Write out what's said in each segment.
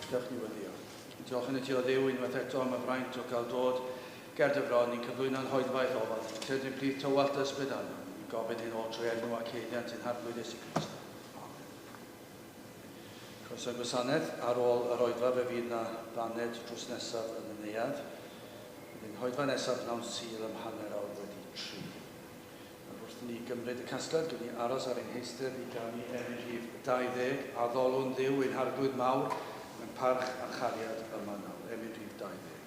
Diolch ni wedi. Diolch yn y ti o ddew unwaith eto am y fraint o gael dod ger dy fron ni'n cyflwyno'n hoedfaith ofod. Tydyn plith tywallt ysbryd anna. Ni'n gofyn hyn o drwy enw ac eiliant yn harflwyd Iesu Grist. Croeso gwasanaeth ar ôl yr oedfa fe fydd na baned drws nesaf yn y neuad. Bydd'n hoedfa nesaf nawn Sul ym hanner awr wedi 3. Wrth ni gymryd y casgliad, gwn ni aros ar ein heistr i ganu Emynau 20 a ddolwn ddiw ein harglwydd mawr mewn parch a chariad yma nawr. Emynau 20.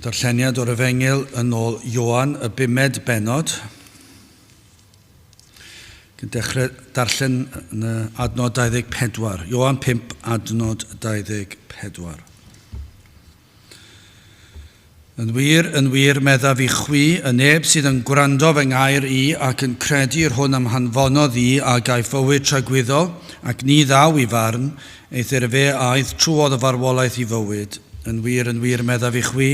Darlleniad o'r Efengyl yn ôl Ioan y 5ad benod. Yn dechrau darllen yn adnod 24. Ioan 5 adnod 24. Yn wir medda fi chwi, y neb sydd yn gwrando fy ngair i ac yn credu'r hwn am hanfonodd i a gael fywyd tragwyddol ac ni ddaw i farn, eithir fe aeth trwodd y farwolaeth i fywyd. Yn wir medda fi chwi,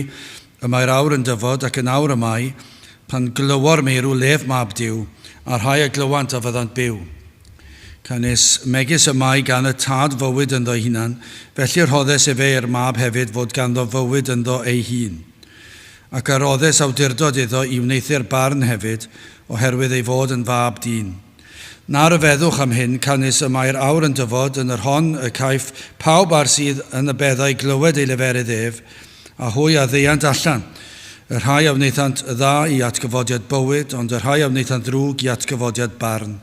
y mae'r awr yn dyfod ac yn awr y mae, pan glywor meirw lef mab diw, a rhai a glywant a fyddant byw. Canis megis y mae gan y tad fywyd ynddo hunan, felly rhoddes e fe i'r mab hefyd fod ganddo fywyd ynddo ei hun. Ac aroddes awdurdod iddo i wneithio'r barn hefyd, oherwydd ei fod yn fab dyn. Na'r y feddwch am hyn, canis y mae'r awr yn dyfod yn yr hon y caiff pawb ar sydd yn y beddau glywed ei leferydd ef, a hwy a ddeiant allan. Y rhai a wnaethant dda i atgyfodiad bywyd, ond y rhai a wnaethant ddrwg i atgyfodiad barn.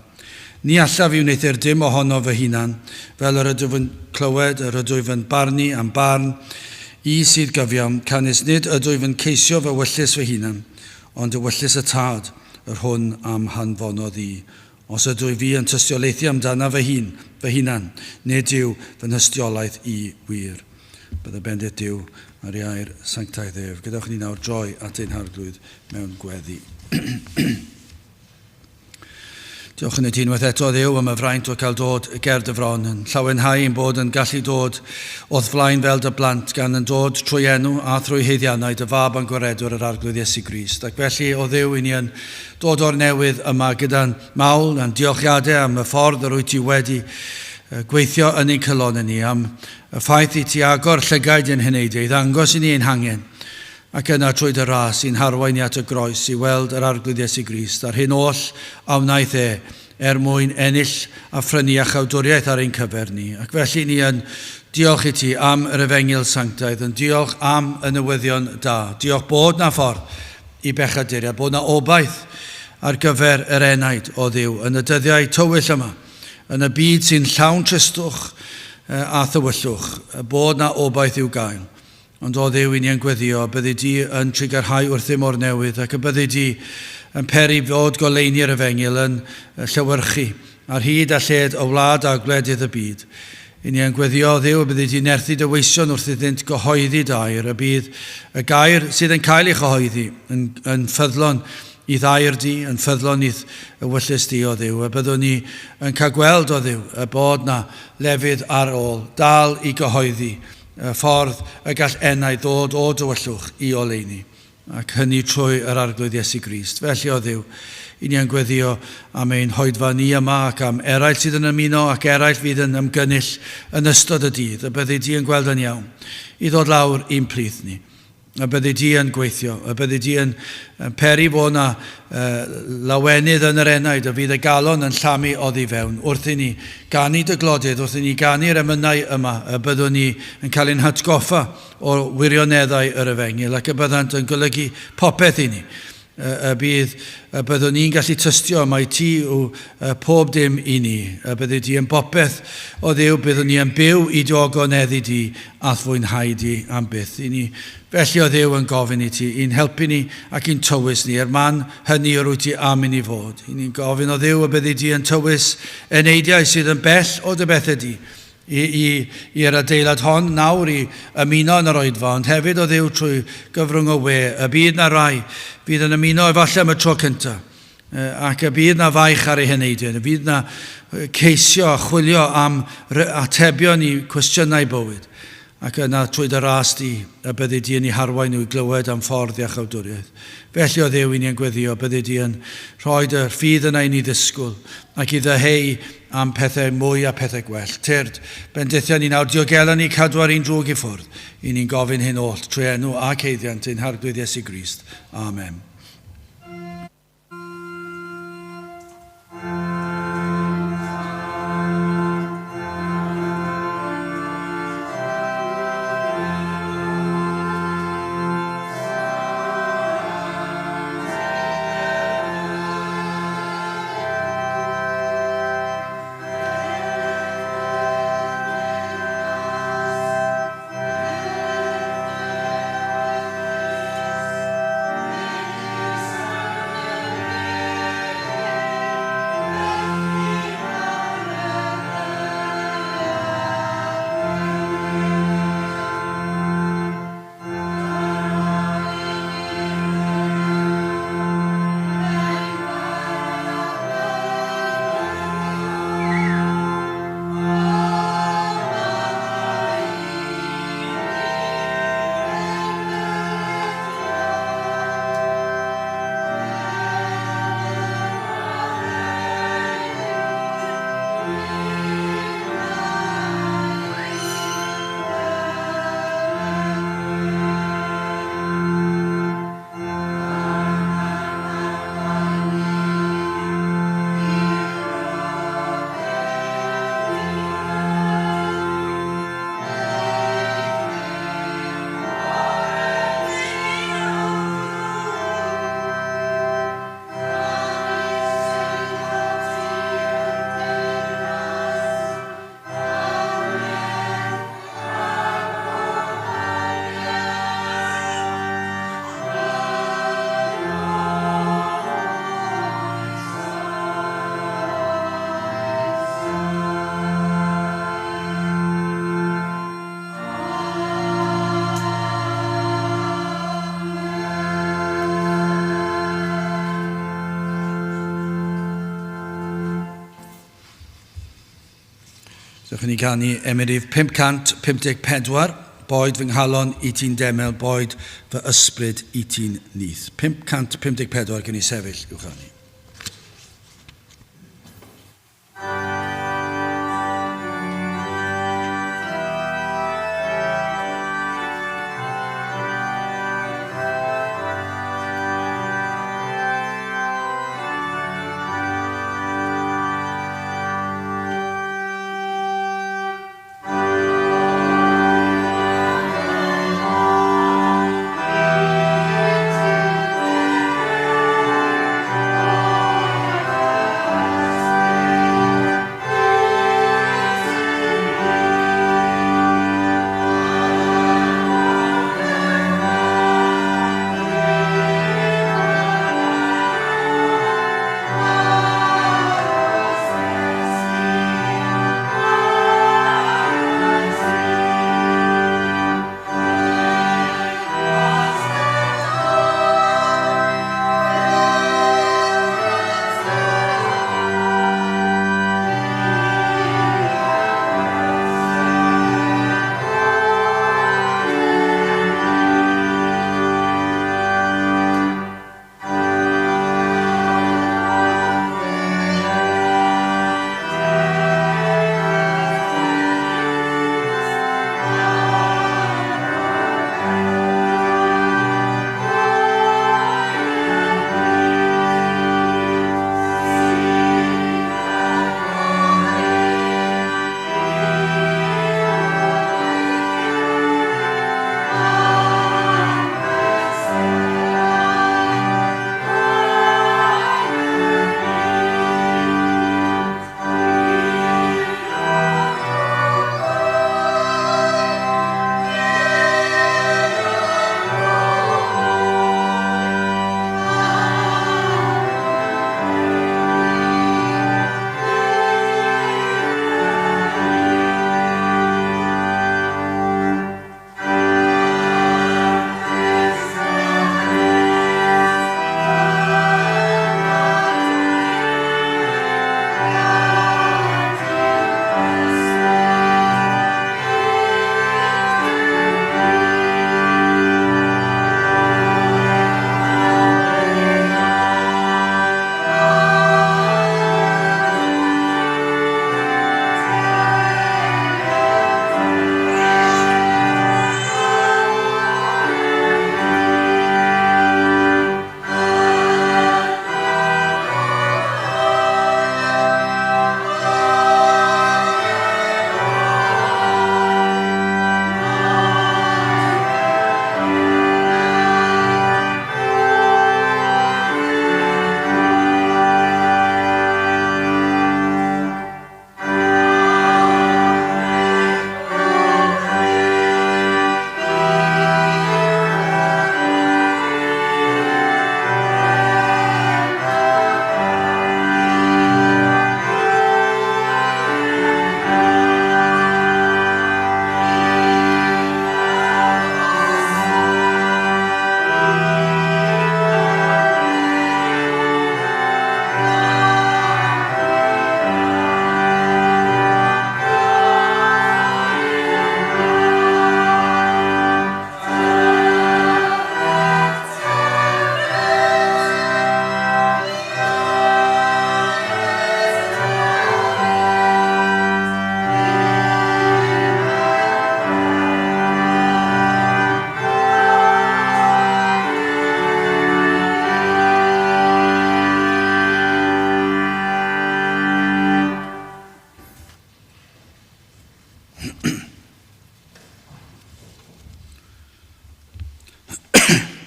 Ni allaf i wneithio'r dim ohono fy hunan, fel yr ydw yn clywed, yr ydw yn barnu am barn, i sydd gyfiawn, canis nid ydw yn ceisio fy wyllus fy hunan, ond y wyllus y tad, yr hwn am hanfonodd i. os ydw i fi yn tystiolaethu amdana fy hunan, nid yw fy nystiolaeth i wir. Bydda bendith Duw ar iair sanctaidd ef. Gadewch ni nawr droi at ein harglwydd mewn gweddi. Diolch yn y unwaith eto Dduw am y fraint o cael dod ger dy fron, yn llawenhau ein bod yn gallu dod o'th flaen fel dy blant, gan yn dod trwy enw a thrwy heiddiannau dy fab yn gwaredwr yr arglwydd Iesu Grist. Ac felly o Dduw i ni yn dod o'r newydd yma gyda'n mawl a'n diolchiadau am y ffordd yr wyt ti wedi gweithio yn ein cylon ni, am y ffaith i ti agor llygaid yn hyneidio, i ddangos i ni ein hangen, ac yna trwy dy ras i'n harwain at y groes i weld yr arglwydd Iesu Grist a'r hyn oll a wnaeth mwyn ennill a phrynu a chawdwriaeth ar ein cyfer ni. Ac felly ni yn diolch i ti am yr efengil sanctaidd, yn diolch am y newyddion da. Diolch bod na ffordd i bechaduriad, bod na obaith ar gyfer yr enaid o Dduw yn y dyddiau tywyll yma, yn y byd sy'n llawn tristwch a thywyllwch, bod na obaith i'w gael. Ond o Dduw i ni yn gweddio, byddi di yn trigarhau wrthym o'r newydd, ac y byddi di yn peri fod goleini'r efengil yn llywyrchu ar hyd a lled o wlad a gwledydd y byd. I ni yn gweddio, Dduw, byddi di nerthu dyweision wrth iddynt gyhoeddi dair, y bydd y gair sydd yn cael ei chyhoeddi yn ffyddlon i ddair di, yn ffyddlon i wyllus di o Dduw, a byddwn ni yn cael gweld o Dduw, y bod na lefydd ar ôl, dal i gyhoeddi, y ffordd y gall enau ddod o dywyllwch i oleuni, ac hynny trwy yr arglwydd Iesu Grist. Felly o Dduw, i ni yn gweddio am ein hoedfa ni yma ac am eraill sydd yn ymuno ac eraill fydd yn ymgynnull yn ystod y dydd, y byddi di yn gweld yn iawn, i ddod lawr i'n plith ni. A byddi di yn gweithio, a byddi di yn peri bod na lawenydd yn yr enaid, a fydd y galon yn llamu oddi fewn, wrth i ni ganu dy glodydd, wrth i ni ganu'r emynau yma, a byddwn ni yn cael ein hatgoffa o wirioneddau yr efengil, ac y byddant yn golygu popeth i ni. Byddwn ni'n gallu tystio mai ti yw pob dim i ni, byddi di yn bopeth o Dduw, byddwn ni yn byw i dogoneddi di a fwynhau di am byth i ni. Felly o Dduw yn gofyn i ti, i'n helpu ni ac i'n tywys ni, man hynny o'r wyt ti am i ni fod. I ni'n gofyn o Dduw y byddi di yn tywys eneidiau sydd yn bell o dy bethau di, i'r adeilad hon nawr i ymuno yn yr oedfa, ond hefyd o Dduw trwy gyfrwng o we, y bydd na rai fydd yn ymuno efallai am y tro cyntaf, ac y bydd na faich ar ei hyneidiau, y bydd na ceisio a chwilio am atebion i cwestiynau bywyd, ac yna trwy dy ras di, y byddi di yn ei harwain nhw i glywed am ffordd a chawdwriaeth. Felly o Dduw i ni yn gweddio, byddi di yn rhoi y ffydd yna i ni ddisgwyl, ac i ddeheu am pethau mwy a pethau gwell. Tyrd, bendithiau ni nawr diogela ni cadw ar un drwg i ffwrdd, i ni'n gofyn hyn oll, trwy enw a ceiddiant ein harglwydd Iesu Grist. Amen. Dewch ni canu emerydd 554, boed fy nghalon I ti'n demel, boed fy ysbryd I ti'n nith. 554 gen I sefyll i'w chanu.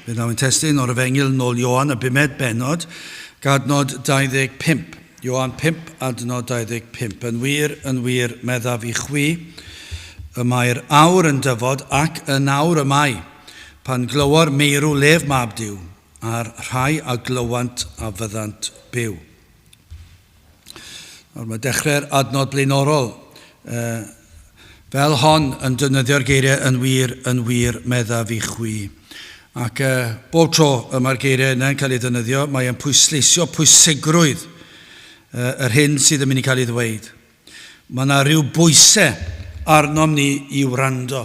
Bydd naw yn testyn o'r efengil nôl Ioan y 5 benod, gadnod 25. Ioan 5 adnod 25. Yn wir, meddaf I chwi, y mae'r awr yn dyfod ac yn awr y mae, pan glywor meirw lef mab diw, a'r rhai a glywant a fyddant byw. Mae dechrau'r adnod blaenorol. Fel hon yn defnyddio'r geiriau yn wir, meddaf I chwi. Ac bob tro mae'r geiriau yna'n cael ei ddefnyddio, mae'n pwysleisio pwysigrwydd yr hyn sydd yn mynd I cael ei ddweud. Mae yna rhyw bwysau arnom ni I wrando,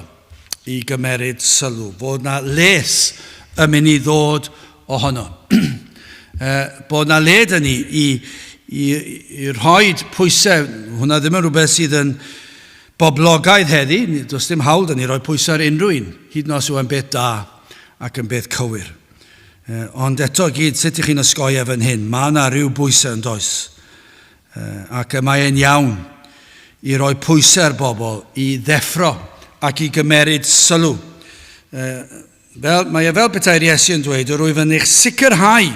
I gymeryd sylw, bod yna les yn mynd I ddod ohono. Bod yna led yn ni I rhoi pwysau, hwnna ddim yn rhywbeth sydd yn boblogaidd heddi, does dim hawl dyn ni roi pwysau ar unrhyw un, hyd yn oes yw yn beth da ac yn beth cywir. Ond eto gyd, sut ych chi'n osgoi efo'n hyn? Mae yna rhyw bwysau yn does. Ac mae e'n iawn I roi pwysau ar bobl, I ddeffro ac I gymeryd sylw. Mae fel petai'r Iesu yn dweud, rwyf yn eich sicrhau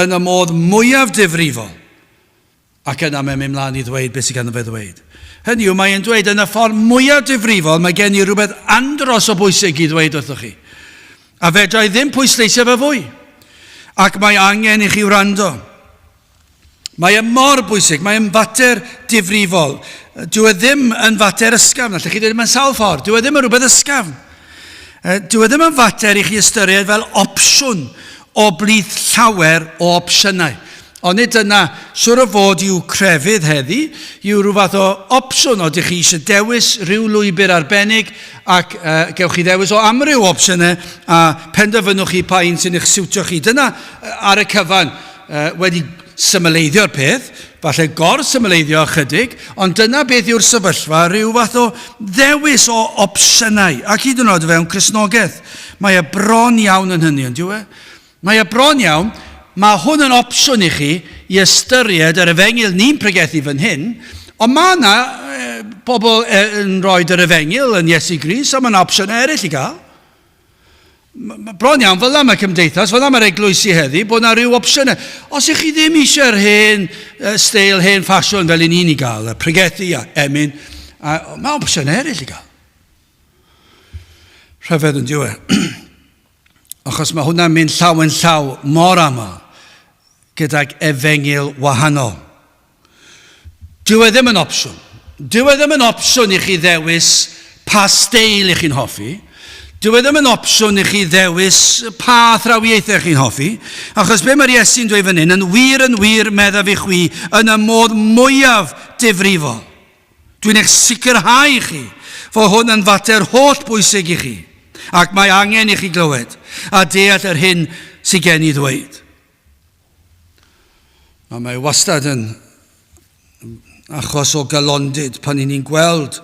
yn y modd mwyaf difrifol. Ac yna mae'n mynd mlaen I ddweud beth sydd ganddo fe ddweud. Hynny yw, mae'n dweud yn y ffordd mwyaf difrifol, mae gen I rhywbeth andros o bwysig I ddweud wrthoch chi. A fedrai ddim pwysleisio fe fwy. Ac mae angen I chi wrando. Mae e mor bwysig, mae e'n fater difrifol. Dyw e ddim yn fater ysgafn, allech chi ddweud mae'n sawl ffordd, dyw e ddim yn rhywbeth ysgafn. Dyw e ddim yn fater I chi ystyried fel opsiwn o blith llawer o opsiynau. Ond nid yna, siwr o fod yw crefydd heddi, yw rhyw fath o opsiwn o ydych chi eisiau dewis rhyw lwybr arbennig ac gewch chi ddewis o amryw opsiynau a penderfynwch chi pa un sy'n eich siwtio chi. Dyna ar y cyfan wedi symleiddio'r peth, falle gor-symleiddio ychydig, ond dyna beth yw'r sefyllfa, rhyw fath o ddewis o opsiynau. Ac hyd yn oed fewn Cristnogaeth, mae e bron iawn yn hynny, ond yw e? Mae e bron iawn, mae hwn yn opsiwn I chi I ystyried yr efengil ni'n pregethu fan hyn, ond mae yna bobl yn rhoi yr efengil yn Iesu Grist, a mae'n opsiynau eraill I gael. Bron iawn, fel yma cymdeithas, fel yma'r eglwysi heddi, bod yna rhyw opsiynau. Os ych chi ddim eisiau'r hen steil, hen ffasiwn fel ni'n I gael, y pregethu a emyn, mae opsiynau eraill I gael. Rhyfedd yn diwe. Achos mae hwnna'n mynd llaw yn llaw mor aml gydag efengil wahanol. Dyw e ddim yn opsiwn. Dyw e ddim yn opsiwn I chi ddewis pa steil I chi'n hoffi. Dyw e ddim yn opsiwn I chi ddewis pa athrawiaethau chi'n hoffi, achos be mae'r Iesu'n dweud fan hyn, yn wir meddaf I chwi, yn y modd mwyaf difrifol. Dwi'n eich sicrhau chi, fod hwn yn fater holl bwysig I chi, ac mae angen I chi glywed, a deall yr hyn sy'n gen I ddweud. A mae wastad yn achos o galondid pan ni'n gweld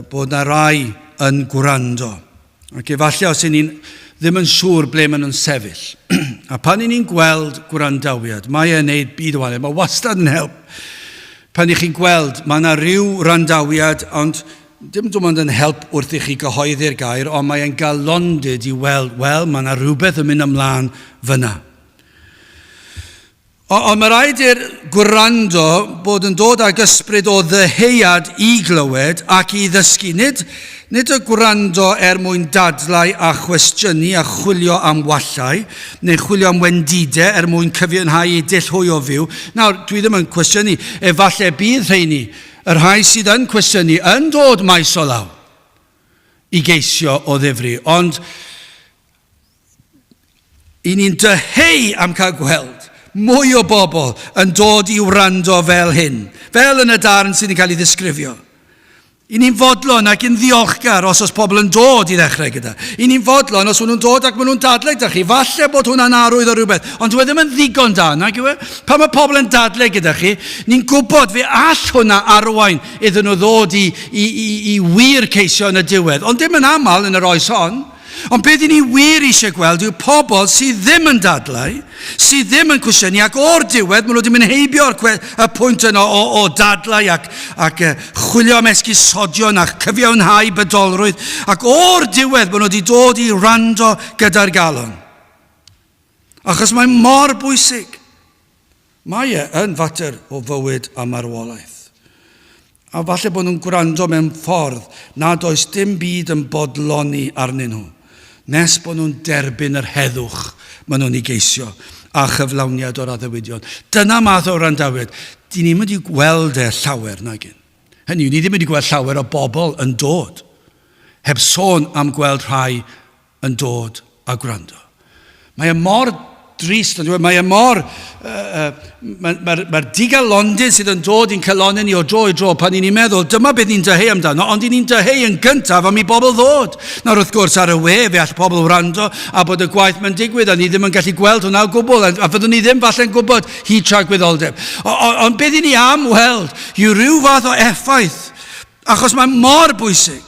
bod na rai yn gwrando. Ac efallai os ni'n ddim yn siŵr ble maen nhw'n sefyll. A pan ni'n gweld gwrandawiad, mae e'n neud byd o wahanol. Mae wastad yn help. Pan I chi'n gweld, mae yna rhyw randawiad, ond dim dwi'n mynd yn help wrth I chi gyhoeddi'r gair, ond mae e'n galondid I weld, wel, mae yna rhywbeth yn mynd ymlaen fyna. Ond mae rhaid i'r gwrando bod yn dod ag ysbryd o ddeheuad I glywed ac I ddysgu. Nid y gwrando mwyn dadlau a chwestiynu a chwilio am wallau, neu chwilio am wendidau mwyn cyfiawnhau I dull hwy o fyw. Nawr, dwi ddim yn cwestiynu, efallai bydd rheini, yr rhai sydd yn cwestiynu, yn dod maes o law I geisio o ddifri. Ond, I ni'n deheu am cael gweld mwy o bobl yn dod I wrando fel hyn, fel yn y darn sydd yn cael ei ddisgrifio. I ni'n fodlon ac yn ddiolchgar os pobl yn dod I ddechrau gyda. I ni'n fodlon os nhw'n dod ac maen nhw'n dadlau gyda chi. Falle bod hwnna'n arwydd o rhywbeth, ond dwi ddim yn ddigon da, nag yw e? Pan mae pobl yn dadlau gyda chi, ni'n gwybod fe all hwnna arwain iddyn nhw ddod I wir ceisio yn y diwedd. Ond dim yn aml yn yr oes hon. Ond beth I ni wir eisiau gweld yw pobl sydd ddim yn dadlau, sydd ddim yn cwestiynu, ac o'r diwedd, maen nhw ddim yn heibio'r y pwynt yno o dadlau ac chwilio am esgusodion ac cyfiawnhau bydolrwydd, ac o'r diwedd maen nhw wedi dod I rando gyda'r galon. Achos mae'n mor bwysig. Mae yn fater o fywyd a marwolaeth. A falle bod nhw'n gwrando mewn ffordd nad oes dim byd yn bodloni arnyn nhw, nes bod nhw'n derbyn yr heddwch maen nhw'n ei geisio a chyflawniad o'r addewidion. Dyna math o randawiad. Di ni'n mynd I gweld llawer nag un. Hynny yw, ni ddim wedi gweld llawer o bobl yn dod, heb sôn am gweld rhai yn dod a gwrando. Mae mor drist, ond mae mor, mae'r digalondydd sydd yn dod i'n calonu ni o dro i dro pan ni'n meddwl, dyma beth ni'n dyheu amdano, ond ni'n dyheu yn gyntaf am i bobl ddod. Nawr wrth gwrs ar y we, fe all pobl wrando a bod y gwaith mae'n digwydd a ni ddim yn gallu gweld hwnna o gwbl, a fyddwn ni ddim falle'n gwybod hyd tragwyddoldeb. Ond beth i ni am weld yw rhyw fath o effaith, achos mae'n mor bwysig.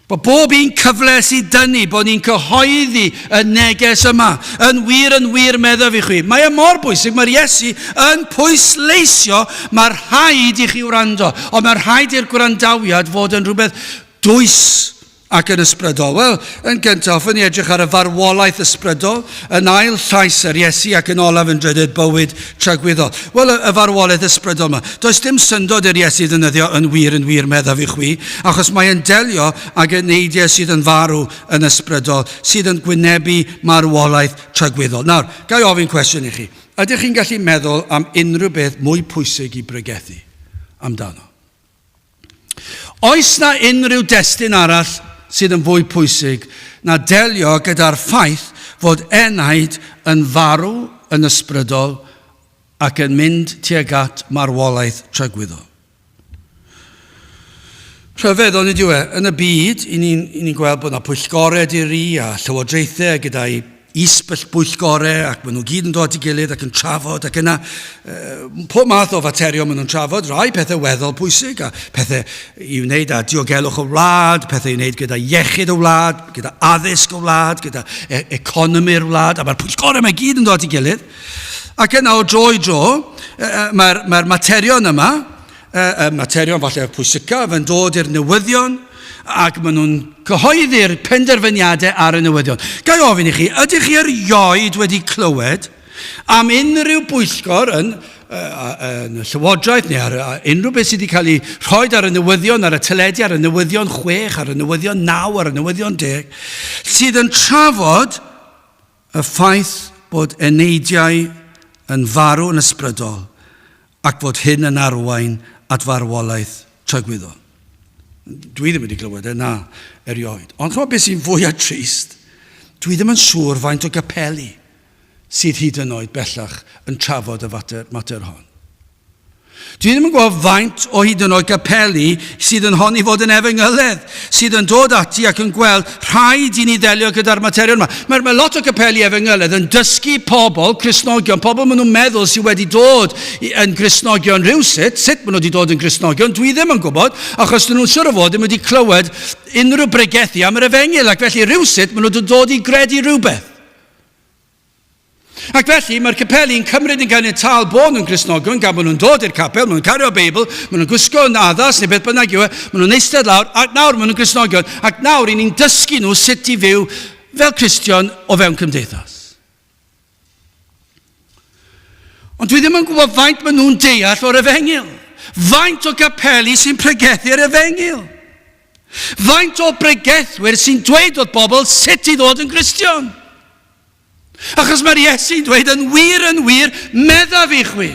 Bod bob un cyfle sydd dynnu, bod ni'n cyhoeddi y neges yma, yn wir meddaf i chi. Mae e mor bwysig, mae'r Iesu yn pwysleisio, mae'r rhaid i chi wrando, ond mae'r rhaid i'r gwrandawiad fod yn rhywbeth dwys ac yn ysbrydol. Wel, yn gyntaf, ni edrych ar y farwolaeth ysbrydol, yn ail llais yr Iesu ac yn olaf yn drydydd bywyd tragwyddol. Wel, y farwolaeth ysbrydol yma. Does dim syndod i'r Iesu ddefnyddio yn wir meddaf i chwi, achos mae e'n delio ag y neidiau sydd yn farw yn ysbrydol, sydd yn gwynebu marwolaeth tragwyddol. Nawr, ga i ofyn cwestiwn i chi. Ydych chi'n gallu meddwl am unrhyw beth mwy pwysig i bregethu amdano? Oes na unrhyw destun arall sydd yn fwy pwysig na delio gyda'r ffaith fod enaid yn farw yn ysbrydol ac yn mynd tuag at marwolaeth tragwyddol. Rhyfeddol nid yw e, yn y byd, i ni'n gweld bod yna pwyllgored i ri a llywodraethau gyda'i isbyll bwyllgorau ac maen nhw gyd yn dod i gilydd ac yn trafod ac yna pob math o faterion maen nhw'n trafod, rai pethau weddol pwysig a pethau i wneud â diogelwch o wlad, pethau i wneud gyda iechyd o wlad, gyda addysg o wlad, gyda economi'r wlad, a mae'r pwyllgorau mae gyd yn dod i gilydd. Ac yna o dro i dro, mae'r materion yma, materion falle pwysica, yn dod i'r newyddion, ac maen nhw'n cyhoeddi'r penderfyniadau ar y newyddion. Ga i ofyn i chi, ydych chi erioed wedi clywed am unrhyw bwyllgor yn y llywodraeth neu ar unrhyw beth sydd wedi cael ei rhoi ar y newyddion, ar y teledu, ar y newyddion 6, ar y newyddion 9, ar y newyddion 10, sydd yn trafod y ffaith bod eneidiau yn farw yn ysbrydol ac fod hyn yn arwain at farwolaeth tragwyddol. Dwi ddim wedi clywed na erioed. Ond chymod beth sy'n fwy a trist, dwi ddim yn siŵr faint o gapeli sydd hyd yn oed bellach yn trafod y mater hon. Dwi ddim yn gweld faint o hyd yn oed gapeli sydd yn honni fod yn efengyloedd, sydd yn dod ati ac yn gweld rhaid i ni ddelio gyda'r materion yma. Mae lot o gapeli efengyloedd yn dysgu pobl, Cristnogion, pobl maen nhw'n meddwl sydd wedi dod yn Cristnogion rhywsut, sut maen nhw wedi dod yn Cristnogion, dwi ddim yn gwybod, achos nhw'n siŵr o fod ddim wedi clywed unrhyw bregethu am yr efengyl, ac felly rhywsut maen nhw'n dod i gredu rhywbeth. Ac felly mae'r capeli'n cymryd yn gael tal bod nhw'n Cristnogion, gan bod nhw'n dod i'r capel, maen nhw'n cario Beibl, maen nhw'n gwisgo yn addas neu beth bynnag yw e, maen nhw'n eistedd lawr, ac nawr maen nhw'n Cristnogion, ac nawr i ni'n dysgu nhw sut i fyw fel Cristion o fewn cymdeithas. Ond dwi ddim yn gwybod faint maen nhw'n deall o'r efengyl. Faint o gapeli sy'n pregethu'r efengyl. Faint o bregethwyr sy'n dweud o'r bobl sut i ddod yn Cristion. Achos mae'r Iesu'n dweud yn wir meddaf i chwi.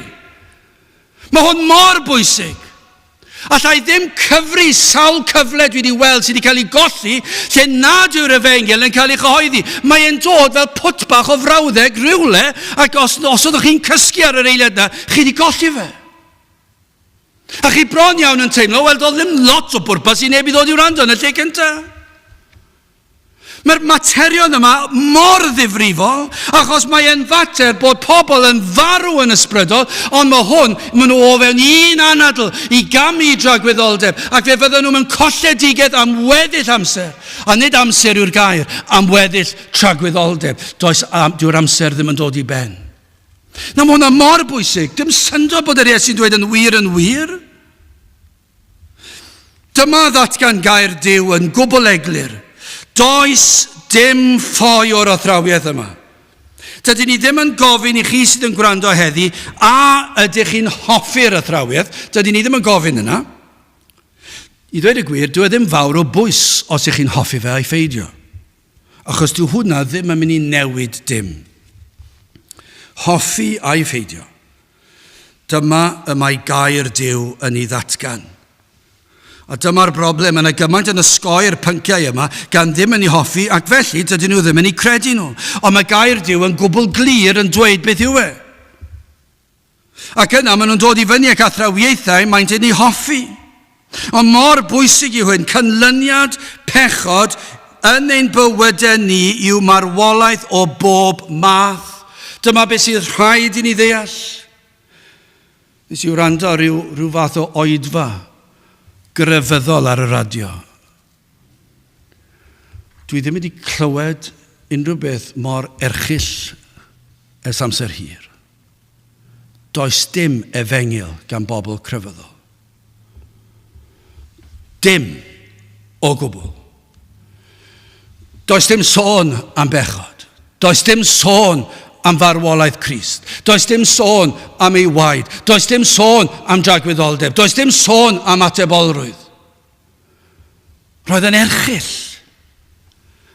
Mae hwn mor bwysig. Allai ddim cyfri sawl cyfle dwi wedi weld sydd wedi cael ei golli lle nad yw'r efengyl yn cael ei chyhoeddi. Mae e'n dod fel pwtbach o frawddeg rhywle ac os oeddech chi'n cysgu ar yr eiliad na, chi wedi golli fe. A chi bron iawn yn teimlo, wel, doedd ddim lot o bwrpas i neb i ddod i wrando yn y lle cyntaf. Mae'r materion yma mor ddifrifol, achos mae e'n fater bod pobl yn farw yn ysbrydol, ond maen nhw o fewn un anadl i gamu dragwyddoldeb, ac fe fydden nhw'n colledigaeth am weddill amser, a nid amser yw'r gair, am weddill tragwyddoldeb. Dyw'r amser ddim yn dod i ben. Na, mae hwnna mor bwysig. Dim syndod bod yr Iesu'n dweud yn wir. Dyma ddatgan gair Duw yn gwbl eglur. Does dim ffoi o'r athrawiaeth yma. Dydyn ni ddim yn gofyn i chi sydd yn gwrando heddi, a ydych chi'n hoffi'r athrawiaeth, dydyn ni ddim yn gofyn yna. I ddweud y gwir, dwi ddim fawr o bwys os ych chi'n hoffi fe a'i ffeidio. Achos dyw hwnna ddim yn mynd i newid dim. Hoffi a'i ffeidio. Dyma y mae gair Duw yn ei ddatgan. A dyma'r broblem, yna gymaint yn ysgoi'r pynciau yma gan ddim yn ei hoffi ac felly dydyn nhw ddim yn ei credu nhw. Ond mae gair Duw yn gwbl glir yn dweud beth yw e. Ac yna maen nhw'n dod i fyny ac athrawieithau maent yn ei hoffi. Ond mor bwysig yw hyn, canlyniad pechod yn ein bywydau ni yw marwolaeth o bob math. Dyma beth sydd rhaid i ni ddeall. Nes i'w rando rhyw fath o oedfa grefyddol ar y radio. Dwi ddim wedi clywed unrhyw beth mor erchyll ers amser hir. Does dim efengyl gan bobl crefyddol. Dim o gwbl. Does dim sôn am bechod. Does dim sôn am farwolaeth Crist. Does dim sôn am ei waed. Does dim sôn am dragwyddoldeb. Does dim sôn am atebolrwydd. Roedd yn erchyll.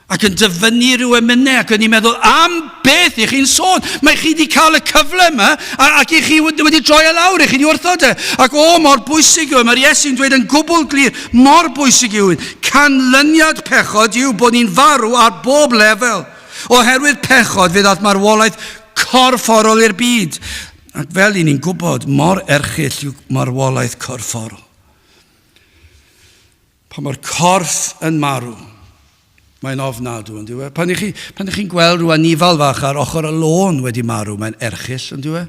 Ac yn dyfynnu rhyw emynau ac yn i'n meddwl am beth i chi'n sôn. Mae chi wedi cael y cyfle yma ac i chi wedi droi a lawr, i chi wedi wrthod e. Ac mor bwysig yw, mae'r Iesu'n dweud yn gwbl glir, mor bwysig yw hyn. Canlyniad pechod yw bod ni'n farw ar bob lefel. Oherwydd pechod fe ddaeth marwolaeth corfforol i'r byd. Ac fel i ni'n gwybod, mor erchyll yw marwolaeth corfforol. Pan mae'r corff yn marw, mae'n ofnadw, yn diwe. Pan ych chi'n gweld rhyw anifal fach ar ochr y lôn wedi marw, mae'n erchyll, yn diwe.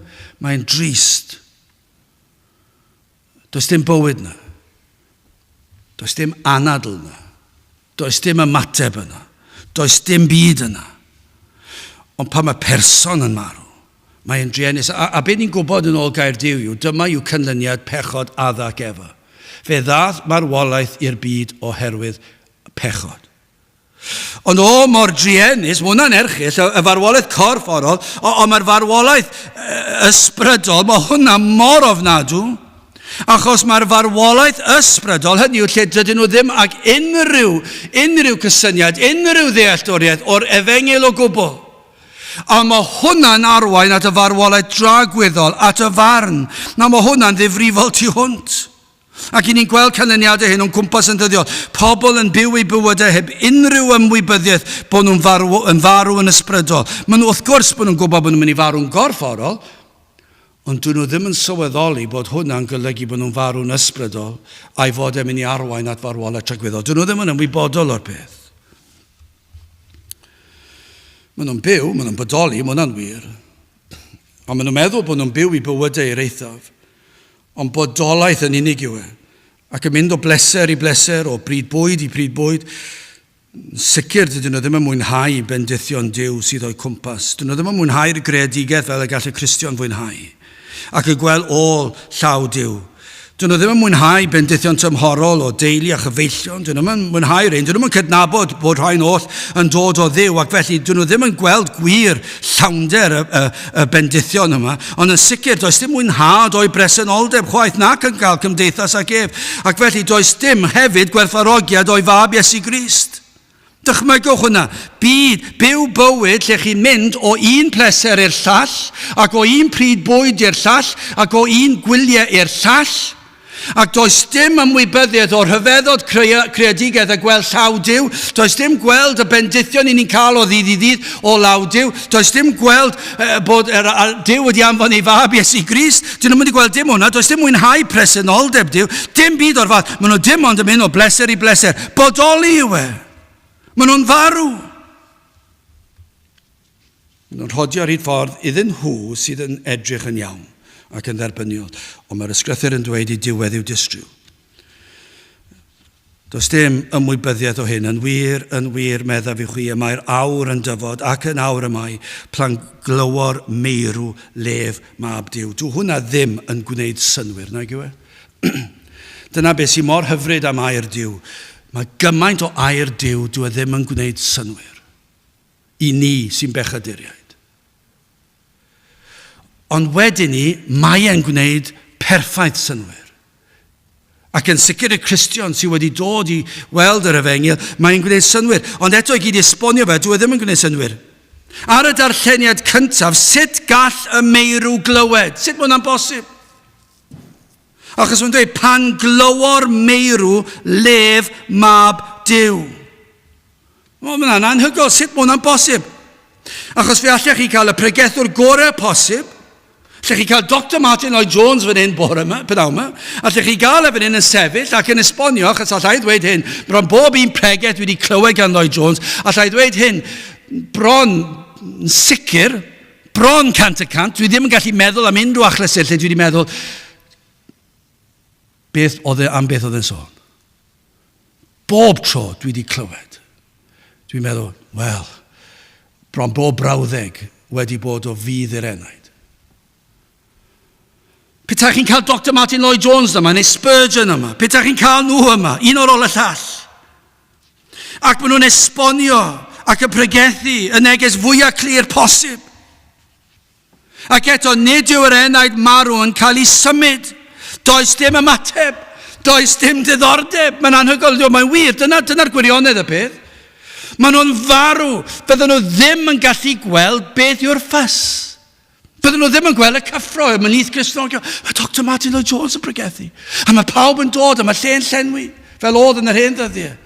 Mae'n drist. Does dim bywyd na. Does dim anadl na. Does dim ymateb yna. Does dim byd yna. Ond pan mae person yn marw, mae'n druenus. A be ni'n gwybod yn ôl gair Duw yw, dyma yw canlyniad pechod addag efa. Fe ddaeth marwolaeth i'r byd oherwydd pechod. Ond mor druenus, mae hwnna'n erchyll, y farwolaeth corfforol, ond mae'r farwolaeth ysbrydol, mae hwnna mor ofnadw, achos mae'r farwolaeth ysbrydol, hynny yw lle dydyn nhw ddim ag unrhyw cysyniad, unrhyw ddealltwriaeth o'r efengyl o gwbl. A mae hwnna'n arwain at y farwolaeth dragwyddol, at y farn. Na mae hwnna'n ddifrifol tu hwnt. Ac i ni'n gweld canlyniadau hyn o'n cwmpas yn ddyddiol. Pobl yn byw eu bywydau heb unrhyw ymwybyddiaeth bod nhw'n farw yn ysbrydol. Maen nhw wrth gwrs bod nhw'n gwybod bod nhw'n mynd i farw'n gorfforol, ond dyn nhw ddim yn sylweddoli bod hwnna'n golygu bod nhw'n farw'n ysbrydol a'i fod e'n mynd i arwain at farwolaeth dragwyddol. Dyn nhw ddim yn ymwybodol o'r peth. Maen nhw'n byw, maen nhw'n bodoli, maen nhw'n wir. Ond maen nhw'n meddwl bod nhw'n byw i bywydau i'r eithaf. Ond bodolaeth yn unig yw e. Ac yn mynd o bleser i bleser, o bryd bwyd i bryd bwyd. Sicr dydyn nhw ddim yn mwynhau bendithion Duw sydd o'i cwmpas. Dydyn nhw ddim yn mwynhau'r greadigaeth fel y gall y Cristion fwynhau. Ac yn gweld ôl llaw Duw. Dyn nhw ddim yn mwynhau bendithion tymhorol o deulu a chyfeillion. Dyn nhw ddim yn mwynhau rhain. Dyn nhw ddim yn cydnabod bod rhain oll yn dod o Dduw. Ac felly, dyn nhw ddim yn gweld gwir llawnder y bendithion yma. Ond yn sicr, does dim mwynhad o'i bresenoldeb chwaith nac yn cael cymdeithas ag ef. Ac felly, does dim hefyd gwerthfawrogiad o'i fab Iesu Grist. Dychmygwch hwnna, byw bywyd lle chi'n mynd o un pleser i'r llall, ac o un pryd bwyd i'r llall, ac o un gwyliau i'r llall, ac does dim ymwybyddiaeth o'r rhyfeddod creadigaeth a gweld llaw Duw, does dim gweld y bendithion i ni'n cael o ddydd i ddydd o law Duw, does dim gweld bod Duw wedi anfon ei fab Iesu Grist, dyn nhw'n mynd i gweld dim hwnna, does dim mwynhau presenoldeb Duw, dim byd o'r fath, maen nhw dim ond yn mynd o bleser i bleser, bodoli yw e. Maen nhw'n farw. Maen nhw'n rhodio ar hyd ffordd iddyn nhw sydd yn edrych yn iawn ac yn dderbyniol. Ond mae'r ysgrythur yn dweud i diwedd i'w distryw. Does dim ymwybyddiaeth o hyn. Yn wir medda fi chwi, mae'r awr yn dyfod ac yn awr yma plan glywor meirw lef mab Duw. Dw hwnna ddim yn gwneud synwyr, nag yw e? Dyna beth sy'n mor hyfryd am air Duw. Mae gymaint o air Duw dwi ddim yn gwneud synwyr. I ni sy'n bechaduriaid. Ond wedyn ni, mae e'n gwneud perffaith synwyr. Ac yn sicr y Cristion sydd wedi dod i weld yr efengyl, mae'n gwneud synwyr. Ond eto i gyd esbonio fe, dwi ddim yn gwneud synwyr. Ar y darlleniad cyntaf, sut gall y meirw glywed? Sut mae hwnna'n bosib? Achos mae'n dweud, pan glywor meirw lef mab Duw. Mae'n anhygoel, sut mae hwnna'n bosib? Achos fe allech chi cael y pregethwr gorau posib, allech chi cael Dr Martin Lloyd Jones fan hyn bore yma, bydaw yma, allech chi gael e fan hyn yn sefyll ac yn esbonio, achos allai ddweud hyn, bron bob un pregeth wedi clywed gan Lloyd Jones, allai ddweud hyn, bron yn sicr, bron cant y cant, dwi ddim yn gallu meddwl am unrhyw achlysu lle dwi wedi meddwl, beth oedd yn sôn. Bob tro dwi wedi clywed. Dwi'n meddwl, wel, bron bob brawddeg wedi bod o fydd i'r enaid. Petach chi'n cael Dr Martin Lloyd Jones yma, neu Spurgeon yma, petach chi'n cael nhw yma, un o'r ôl y llall. Ac maen nhw'n esbonio ac yn pregethu y neges fwyaf clir posib. Ac eto, nid yw'r enaid marw yn cael ei symud. Does dim ymateb, does dim diddordeb. Mae'n anhygoel, mae'n wir, dyna'r gwirionedd y peth. Maen nhw'n farw, bydden nhw ddim yn gallu gweld beth yw'r ffys. Bydden nhw ddim yn gweld y cyffro, mae'n nyth Cristnogio. Mae Dr Martin Lloyd Jones yn pregethu. A mae pawb yn dod, a mae lle'n llenwi, fel oedd yn yr hen ddyddiau.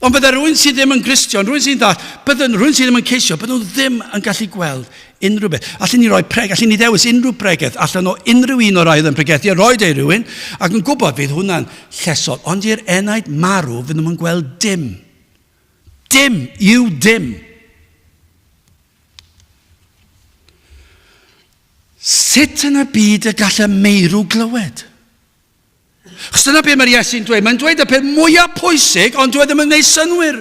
Ond bydde rhywun sydd ddim yn Gristion, rhywun sydd rhywun sydd ddim yn ceisio, bydden nhw ddim yn gallu gweld unrhyw beth. Allen ni roi allen ni ddewis unrhyw bregeth, allan o unrhyw un o'r aidd yn pregethu, a roed ei rhywun, ac yn gwybod fydd hwnna'n llesol. Ond i'r enaid marw, fydd nhw'n gweld dim. Dim yw dim. Sut yn y byd y gall y meirw glywed? Chos dyna beth mae'r Iesu'n dweud. Mae'n dweud y peth mwyaf pwysig, ond dweud ddim yn gwneud synwyr.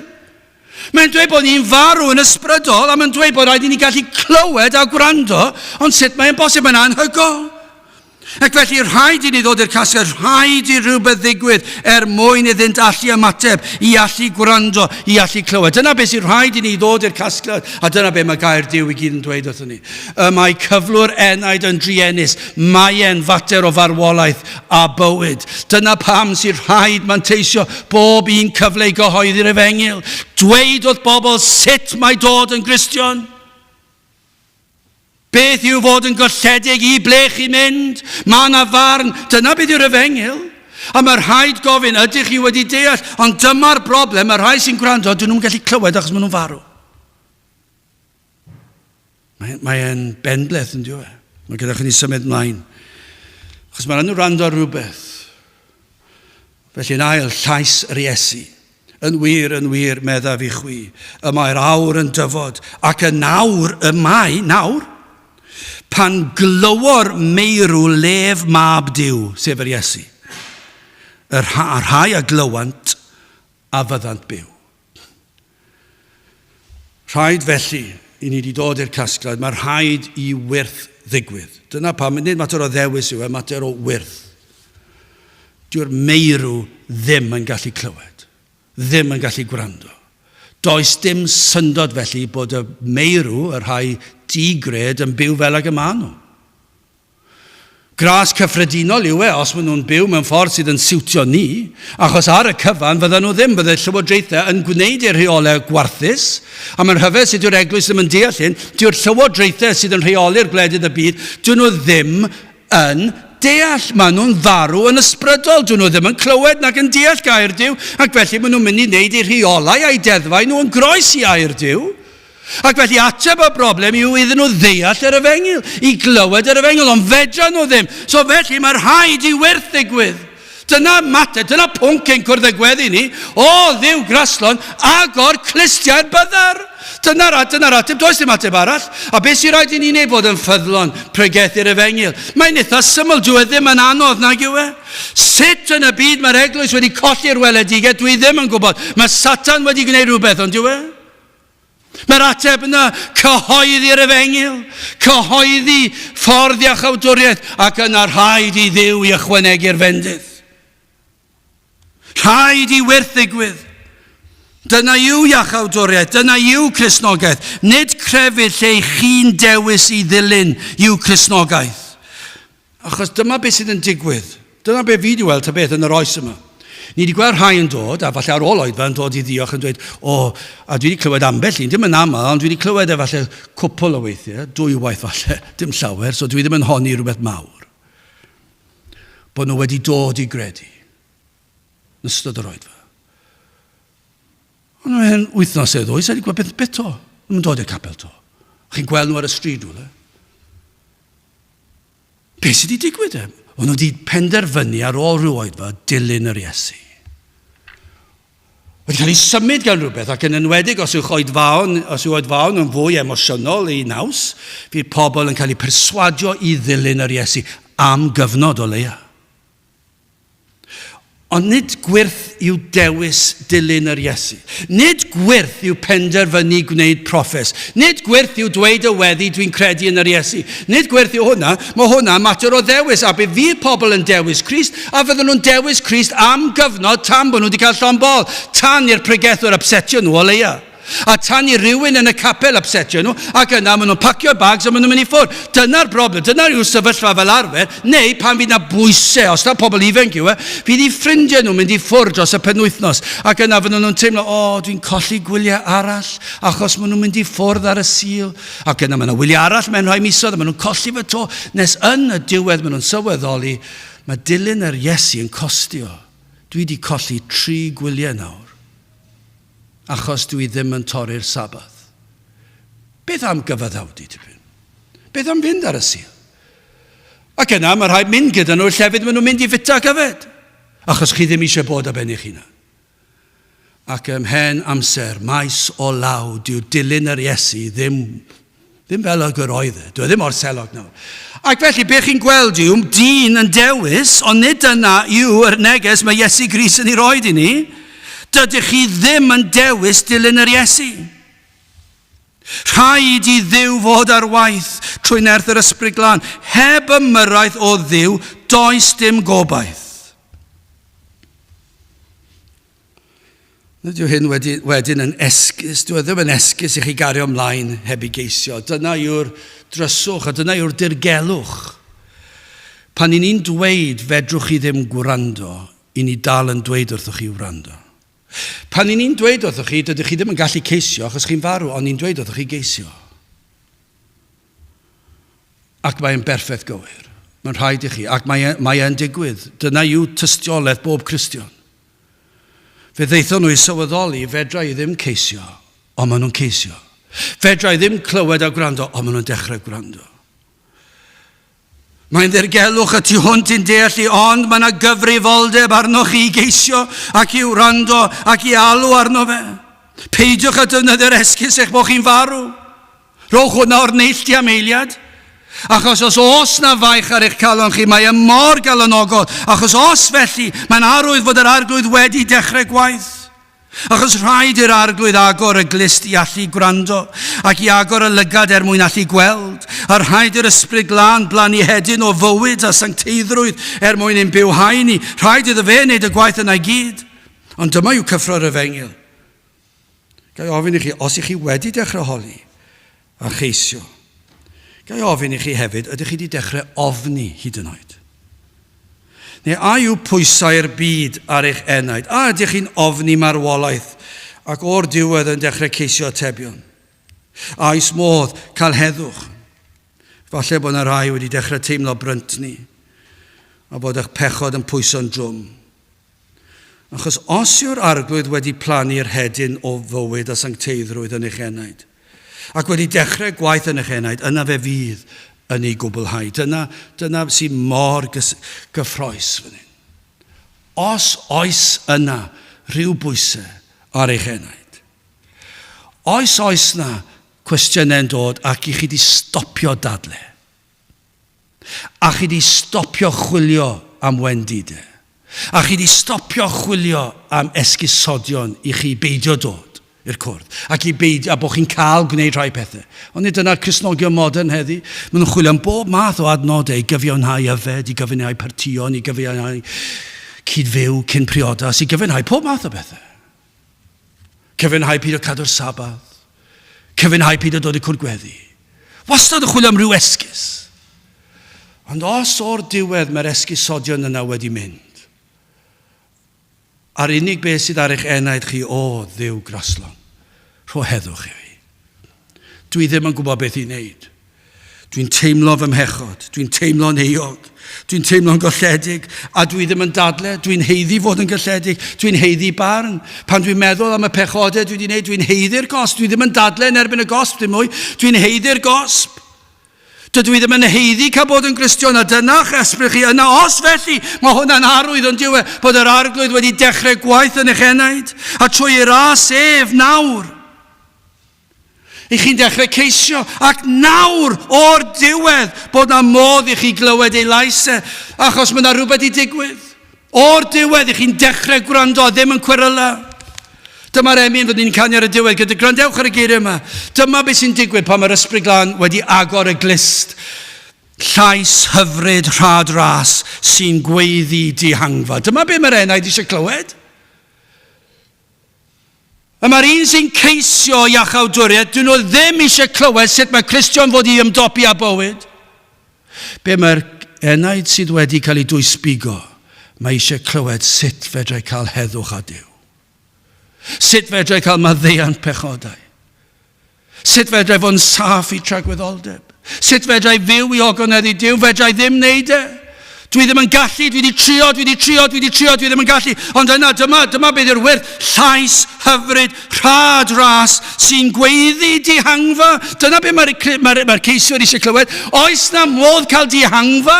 Mae'n dweud bod ni'n farw yn ysbrydol, a mae'n dweud bod rhaid i ni gallu clywed a gwrando, ond sut mae'n bosib, mae'n anhygoel. Ac felly rhaid i ni ddod i'r casgliad, rhaid i rhywbeth ddigwydd mwyn iddynt allu ymateb, i allu gwrando, i allu clywed. Dyna beth sy'n rhaid i ni ddod i'r casgliad, a dyna beth mae gair Duw i gyd yn dweud wrthyn ni. Mae cyflwr enaid yn driennus, mae e'n fater o farwolaeth a bywyd. Dyna pam sy'n rhaid manteisio bob un cyfle i gyhoeddi'r Efengyl. Dweud wrth bobl sut mae dod yn Gristion. Beth yw fod yn golledig i ble chi mynd? Mae yna farn, dyna beth yw'r Efengyl. A mae'r rhaid gofyn, ydych chi wedi deall, ond dyma'r broblem, mae'r rhai sy'n gwrando, dyn nhw'n gallu clywed achos maen nhw'n farw. Mae'n benbleth yn diwy. Mae gyda chi ni symud mlaen. Achos mae'n nhw rando rhywbeth. Felly yn ail, llais yr Iesu. Yn wir, medda fi chwi. Y mae'r awr yn dyfod. Ac y nawr, nawr, pan glywor meirw lef mab Duw, sef yr Iesu. Yr rhai a glywant a fyddant byw. Rhaid felly, i ni wedi dod i'r casgliad, mae'r rhaid i wyrth ddigwydd. Dyna pam, nid mater o ddewis yw, mater o wyrth. Dyw'r meirw ddim yn gallu clywed, ddim yn gallu gwrando. Does dim syndod felly bod y meirw, yr rhai digred, yn byw fel ag y maen nhw. Gras cyffredinol yw os maen nhw'n byw mewn ffordd sydd yn siwtio ni, achos ar y cyfan fydden nhw ddim, bydde llywodraethau yn gwneud i'r rheolau gwarthus, a mae'n rhyfedd sydd yw'r eglwys ddim yn deall hyn, dyw'r llywodraethau sydd yn rheoli'r gwledydd y byd, dyn nhw ddim yn deall, maen nhw'n farw yn ysbrydol, dyn nhw ddim yn clywed nac yn deall gair Duw, ac felly maen nhw'n mynd i wneud i'r rheolau a'i deddfau nhw yn groes i air Duw. Ac felly ateb y broblem yw iddyn nhw ddeall yr Efengyl, i glywed yr Efengyl, ond fedra nhw ddim. So felly mae'r rhaid i wyrth ddigwydd. Dyna mater, dyna pwnc ein cwrdd y gweddi ni, o Dduw Graslon, agor clistiau'r byddar. Dyna'r ateb, does dim ateb arall. A beth sy'n rhaid i ni wneud bod yn ffyddlon pregethu'r Efengyl? Mae'n eitha syml, dwi ddim yn anodd nag yw e. Sut yn y byd mae'r eglwys wedi colli'r weledigaeth, dwi ddim yn gwybod. Mae Satan wedi gwneud rhywbeth, ond dwi e? Mae'r ateb yna, cyhoeddi'r Efengyl, cyhoeddi ffordd a chawdwriaeth, ac yna rhaid i Dduw i ychwanegu'r fendydd. Rhaid i wyrth ddigwydd. Dyna yw iachawdwriaeth, dyna yw Cristnogaeth. Nid crefydd lle chi'n dewis i ddilyn yw Cristnogaeth. Achos dyma beth sydd yn digwydd. Dyna beth fi wedi weld ta beth yn yr oes yma. Ni wedi gweld rhai yn dod, a falle ar ôl oedd yn dod i ddiolch yn dweud, a dwi wedi clywed ambell un, dim yn aml, ond dwi wedi clywed falle cwpl o weithiau, 2 waith falle, dim llawer, so dwi ddim yn honni rhywbeth mawr. bod nhw wedi dod I gredu yn ystod yr oedfa. Ond yn wythnos edo, oes wedi gweld beth to. Nhw'n dod i'r capel to. Chi'n gweld nhw ar y stryd rhywle. Be sydd wedi digwydd e? Ond nhw wedi penderfynu ar ôl rhyw oedfa dilyn yr Iesu. Wedi cael ei symud gan rhywbeth, ac yn enwedig os yw oedfaon yn fwy emosiynol I naws, fydd pobl yn cael ei perswadio I ddilyn yr Iesu am gyfnod o leia. Ond nid gwirth yw dewis dilyn yr Iesu. Nid gwirth yw penderfynu gwneud proffes. Nid gwirth yw dweud y weddi dwi'n credu yn yr Iesu. Nid gwirth yw hwnna, mae hwnna'n mater o ddewis. A bydd fydd pobl yn dewis Crist, a fydden nhw'n dewis Crist am gyfnod tan bod nhw wedi cael llon bol. Tan i'r pregethwr upsetio nhw o leia. A tan I rywun yn y capel upsetio nhw, ac yna maen nhw'n pacio bags a maen nhw'n mynd I ffwrdd. Dyna'r broblem, dyna'r yw sefyllfa fel arfer, neu pan fydd na bwysau, os na pobl ifanc yw fydd I ffrindiau nhw mynd I ffwrdd dros y penwythnos, ac yna fydden nhw'n teimlo, dwi'n colli gwyliau arall, achos maen nhw'n mynd I ffwrdd ar y sil, ac yna maen nhw'n wyliau arall mewn rhai misoedd, maen nhw'n colli fy to, nes yn y diwedd maen nhw'n sylweddoli, mae dilyn yr Iesu yn costio. Dwi wedi colli 3 gwyliau nawr. Achos dwi ddim yn torri'r sabath. Beth am gyfaddawdi tipyn? Beth am fynd ar y sil? Ac yna mae rhaid mynd gyda nhw'r llefydd maen nhw'n mynd I fita gyfed. Achos chi ddim eisiau bod ar ben eich hunan. Ac ymhen amser, maes o law, dyw dilyn yr Iesu ddim fel y gyroedd. Dwi ddim o'r selog nawr. Ac felly, be chi'n gweld yw, dyn yn dewis, ond nid yna yw yr neges mae Iesu Grist yn ei roed I ni. Dydych chi ddim yn dewis dilyn yr Iesu. Rhaid I Dduw fod ar waith trwy nerth yr ysbryd glân. Heb ymyrraeth o Dduw, does dim gobaith. Nid yw hyn wedyn yn esgus, dwi ddim yn esgus I chi gario ymlaen heb I geisio. Dyna yw'r dryswch a dyna yw'r dirgelwch. Pan I ni'n dweud fedrwch chi ddim gwrando, I ni dal yn dweud wrthych chi wrando. Pan ni'n dweud wrthych chi, dydych chi ddim yn gallu ceisio achos chi'n farw, ond ni'n dweud wrthych chi geisio. Ac mae'n berffaith gywir. Mae'n rhaid I chi, ac mae'n digwydd. Dyna yw tystiolaeth bob Cristion. Fe ddeithon nhw I sylweddoli, fedra I ddim ceisio, ond maen nhw'n ceisio. Fedra I ddim clywed a gwrando, ond maen nhw'n dechrau gwrando. Mae'n ddirgelwch y tu hwnt i'n deall I, ond mae yna gyfrifoldeb arnoch chi I geisio ac I wrando ac I alw arno fe. Peidiwch a defnyddio'r esgus eich bod chi'n farw. Rowch hwnna o'r neilltu am eiliad. Achos os na faich ar eich calon chi, mae mor galonogol. Achos os felly, mae'n arwydd fod yr arglwydd wedi dechrau gwaith. Achos rhaid i'r arglwydd agor y glist I allu gwrando ac I agor y lygad mwyn allu gweld. A rhaid i'r ysbryd glân blannu hedyn o fywyd a sancteiddrwydd mwyn ein bywhau ni. Rhaid iddo fe wneud y gwaith yna I gyd. Ond dyma yw cyffro'r efengil. Gai ofyn I chi, os I chi wedi dechrau holi a cheisio, gai ofyn I chi hefyd, ydych chi wedi dechrau ofni hyd yn oed? Neu a yw pwysau'r byd ar eich enaid? A ydych chi'n ofni marwolaeth ac o'r diwedd yn dechrau ceisio atebion? A oes modd cael heddwch? Falle bod yna rhai wedi dechrau teimlo brynt ni a bod eich pechod yn pwyso'n drwm. Achos os yw'r arglwydd wedi plannu'r hedyn o fywyd a sancteiddrwydd yn eich enaid ac wedi dechrau gwaith yn eich enaid, yna fe fydd yn ei gwblhau. Dyna sy'n mor gyffroes fan hyn. Os oes yna rhyw bwysau ar eich enaid, oes na cwestiynau'n dod ac I chi di stopio dadle, a chi di stopio chwilio am wendidau, a chi di stopio chwilio am esgusodion I chi beidio dod i'r cwrdd, ac I beidio, a bod chi'n cael gwneud rhai pethau. Ond nid yna'r Cristnogion modern heddi, maen nhw'n chwilio am bob math o adnodau I gyfiawnhau yfed, I gyfiawnhau partion, I gyfiawnhau cydfyw cyn priodas, I gyfiawnhau pob math o bethau. Cyfiawnhau pyd o cadw'r sabath, cyfiawnhau pyd o dod I cwrdd gweddi. Wastad yn chwilio am ryw esgus. Ond os o'r diwedd mae'r esgusodion yna wedi mynd, a'r unig beth sydd ar eich enaid chi, Dduw graslon, rho heddwch I fi. Dwi ddim yn gwybod beth I wneud. Dwi'n teimlo fy mhechod, dwi'n teimlo'n euog, dwi'n teimlo'n golledig, a dwi ddim yn dadle, dwi'n heiddi fod yn golledig, dwi'n heiddi barn. Pan dwi'n meddwl am y pechodau dwi wedi gwneud, dwi'n heiddi'r gosb, dwi ddim yn dadle yn erbyn y gosb dim mwy, dwi'n heiddi'r gosb. Dydw i ddim yn heiddi cael bod yn Gristion, a dyna'ch esbryd chi yna. Os felly, mae hwnna'n arwydd ond diwedd bod yr arglwydd wedi dechrau gwaith yn eich enaid, a trwy ras ef nawr. I chi'n dechrau ceisio, ac nawr o'r diwedd bod na modd i chi glywed ei laisau, achos mae yna rhywbeth i digwydd. O'r diwedd i chi'n dechrau gwrando, ddim yn cweryla. Dyma'r emyn fod ni'n canu ar y diwedd, gyda grandewch ar y geiriau yma. Dyma beth sy'n digwydd pan mae'r ysbryd glân wedi agor y glist. Llais hyfryd rhad ras sy'n gweiddi dihangfa. Dyma beth mae'r enaid eisiau clywed. A mae'r un sy'n ceisio iachawdwriaeth, dyn nhw ddim eisiau clywed sut mae Cristion fod i ymdopi â bywyd. Be mae'r enaid sydd wedi cael ei dwysbigo, mae eisiau clywed sut fedrai cael heddwch a Duw. Sut fedrai cael maddeuant pechodau. Sut fedrai fod yn saff i tragwyddoldeb. Sut fedrai fyw i ogoneddu Duw, fedrai ddim wneud e. Dwi ddim yn gallu, dwi wedi trio, dwi ddim yn gallu. Ond yna, dyma beth yw'r wyrth. Llais hyfryd, rhad ras, sy'n gweiddi dihangfa. Dyna beth mae'r ceisiwr eisiau clywed. Oes na modd cael dihangfa?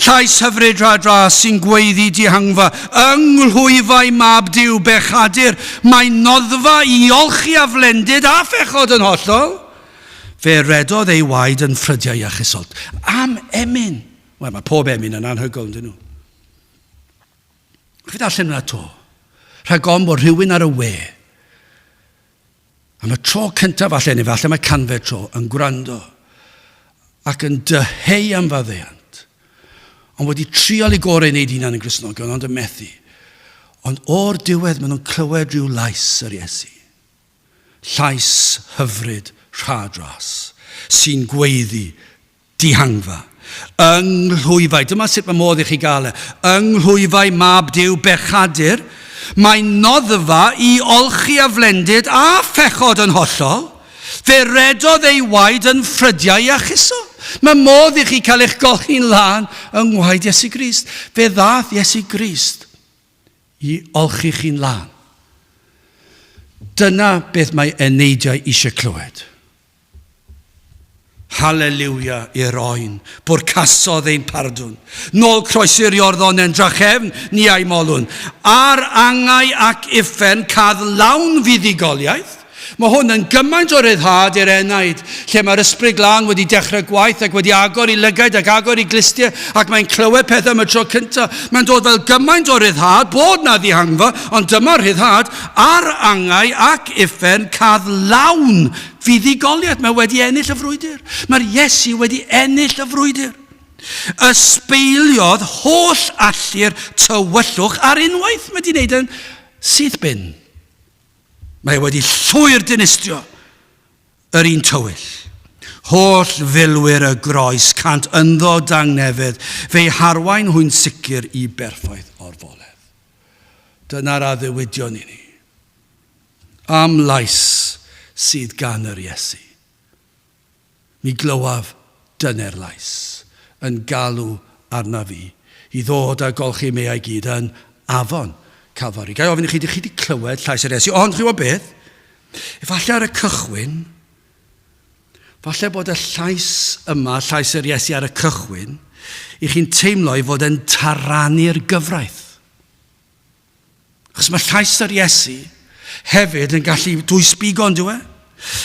Llais hyfryd, rhad ras, sy'n gweiddi dihangfa. Ynglhwyfau mab Duw bechadur. Mae noddfa i olchi a flendyd a phechod yn hollol. Fe redodd ei waed yn ffrydiau a chysyllt. Am emyn. Wel, mae pob emyn yn anhygoel, dyn nhw. Chfi darllen yna to. Rhag on bod rhywun ar y we. Am y tro cyntaf falle, neu falle mae canfed tro, yn gwrando ac yn dyheu am faddeuant. Ond wedi trial i gorau wneud hunan yn Gristnogion, ond yn methu. Ond o'r diwedd maen nhw'n clywed rhyw lais yr Iesu. Llais hyfryd rhad ras sy'n gweiddi dihangfa. Ynglhwyfau, dyma sut mae modd i chi gael e. Ynglhwyfau mab Duw bechadur, mae noddfa i olchi a flendyd a phechod yn hollol, fe redodd ei waed yn ffrydiau a chysol. Mae modd i chi cael eich golchi'n lan yng ngwaed Iesu Grist. Fe ddath Iesu Grist i olchi chi'n lan. Dyna beth mae eneidiau eisiau clywed. Hallelujah i'r oen, bwrcasodd ein pardwn. Nôl croesi'r iorddon yn drachefn ni a'i molwn. Ar angau ac uffen cadd lawn fuddigoliaeth. Mae hwn yn gymaint o ryddhad i'r enaid, lle mae'r ysbryd glân wedi dechrau gwaith ac wedi agor i lygaid ac agor i glistiau ac mae'n clywed pethau am y tro cyntaf. Mae'n dod fel gymaint o ryddhad, bod na ddihangfa, ond dyma'r ryddhad, ar angau ac uffen cadd lawn fuddigoliaeth. Mae wedi ennill y frwydr. Mae'r Iesu wedi ennill y frwydr. Ysbeiliodd holl allu'r tywyllwch ar unwaith. Mae wedi gwneud yn syth bin. Mae wedi llwyr dinistrio yr un tywyll. Holl filwyr y groes cant ynddo dangnefedd, fe harwain hwy'n sicr i berffaith o'r foledd. Dyna'r addewidion i ni. Am lais sydd gan yr Iesu. Mi glywaf dyna'r lais yn galw arna fi i ddod a golchi me ai gyd yn afon Calfari. Gai ofyn i chi, ydych chi wedi clywed llais yr Iesu? Ond chi wybod beth? Efallai ar y cychwyn, falle bod y llais yma, llais yr Iesu ar y cychwyn, i chi'n teimlo i fod yn tarannu'r gyfraith. Achos mae llais yr Iesu hefyd yn gallu dwysbigo yn dyw e.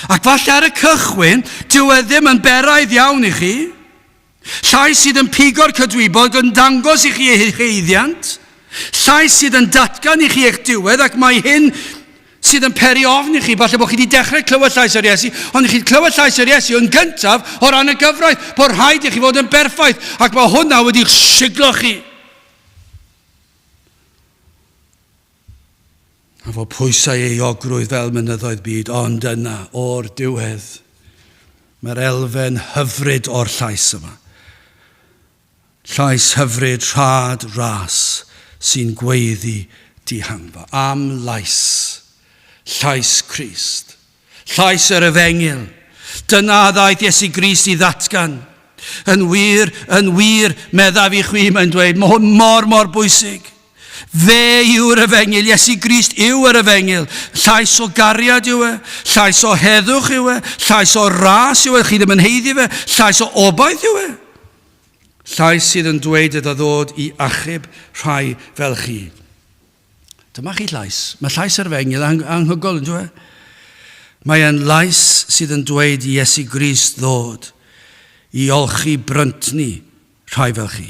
Ac falle ar y cychwyn, dyw e ddim yn beraidd iawn i chi. Llais sydd yn pigo'r cydwybod yn dangos i chi eich heiddiant. Llais sydd yn datgan i chi eich diwedd ac mae hyn sydd yn peri ofn i chi. Falle bod chi wedi dechrau clywed llais yr Iesu, ond chi wedi clywed llais yr Iesu yn gyntaf o ran y gyfraith, bod rhaid i chi fod yn berffaith ac mae hwnna wedi'ch siglo chi. A fod pwysau ei ogrwydd fel mynyddoedd byd, ond yna, o'r diwedd, mae'r elfen hyfryd o'r llais yma. Llais hyfryd rhad ras sy'n gweiddi dihangfa. Am lais, llais Crist, llais yr efengil, Dyna ddaeth Iesu Grist I ddatgan. Yn wir, meddaf I chwi, mae'n dweud, mae hwn mor bwysig. Fe yw'r efengil, Iesu Grist yw'r efengil. Llais o gariad yw e, llais o heddwch yw e, llais o ras yw e, chi ddim yn heiddi fe, llais o obaith yw e. Llais sydd yn dweud iddo ddod I achub rhai fel chi. Dyma chi llais. Mae llais yr efengil anghygol yn dweud. Mae e'n lais sydd yn dweud I Iesu Grist ddod I olchi bryntni rhai fel chi.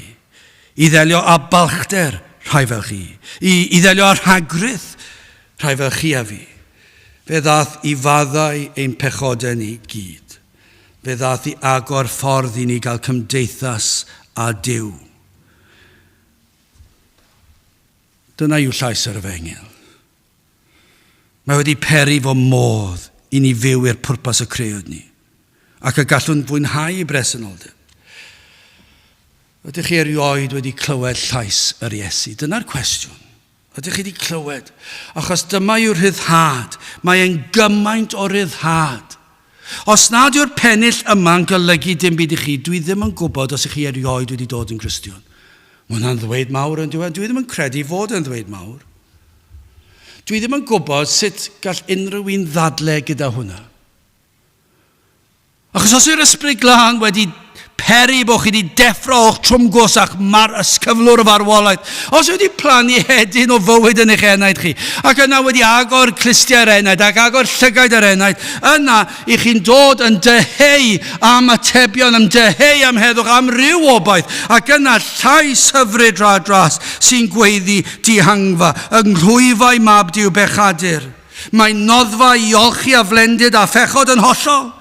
I ddelio a balchder rhai fel chi. I ddelio ar hagrydd rhai fel chi a fi. Fe ddath I faddau ein pechodau ni gyd. Fe ddath I agor ffordd I ni gael cymdeithas a Duw. Dyna yw llais yr efengil. Mae wedi peri fo modd I ni fyw i'r pwrpas y creod ni. Ac y gallwn fwynhau I bresenoldeb. Ydych chi erioed wedi clywed llais yr Iesu? Dyna'r cwestiwn. Ydych chi wedi clywed? Achos dyma yw'r rhyddhad. Mae e'n gymaint o rhyddhad. Os nad yw'r pennill yma'n golygu dim byd I chi, dwi ddim yn gwybod os ych chi erioed wedi dod yn Gristion. Mae hwnna'n ddweud mawr yn dwi ddim yn credu fod yn ddweud mawr. Dwi ddim yn gwybod sut gall unrhyw un ddadle gyda hwnna. Achos os yw'r ysbryd glân wedi peri bo chi wedi deffro o'ch trwm gwsach ysgyflwr y farwolaeth. Os wedi plannu hedyn o fywyd yn eich enaid chi, ac yna wedi agor clistiau'r enaid, ac agor llygaid yr enaid, yna I chi'n dod yn deheu am atebion, am deheu am heddwch, am ryw obaith, ac yna llais hyfryd dras sy'n gweiddi dihangfa, yng nghlwyfau mab Duw bechadur. Mae'n noddfa I olchi a flendid a phechod yn hollol.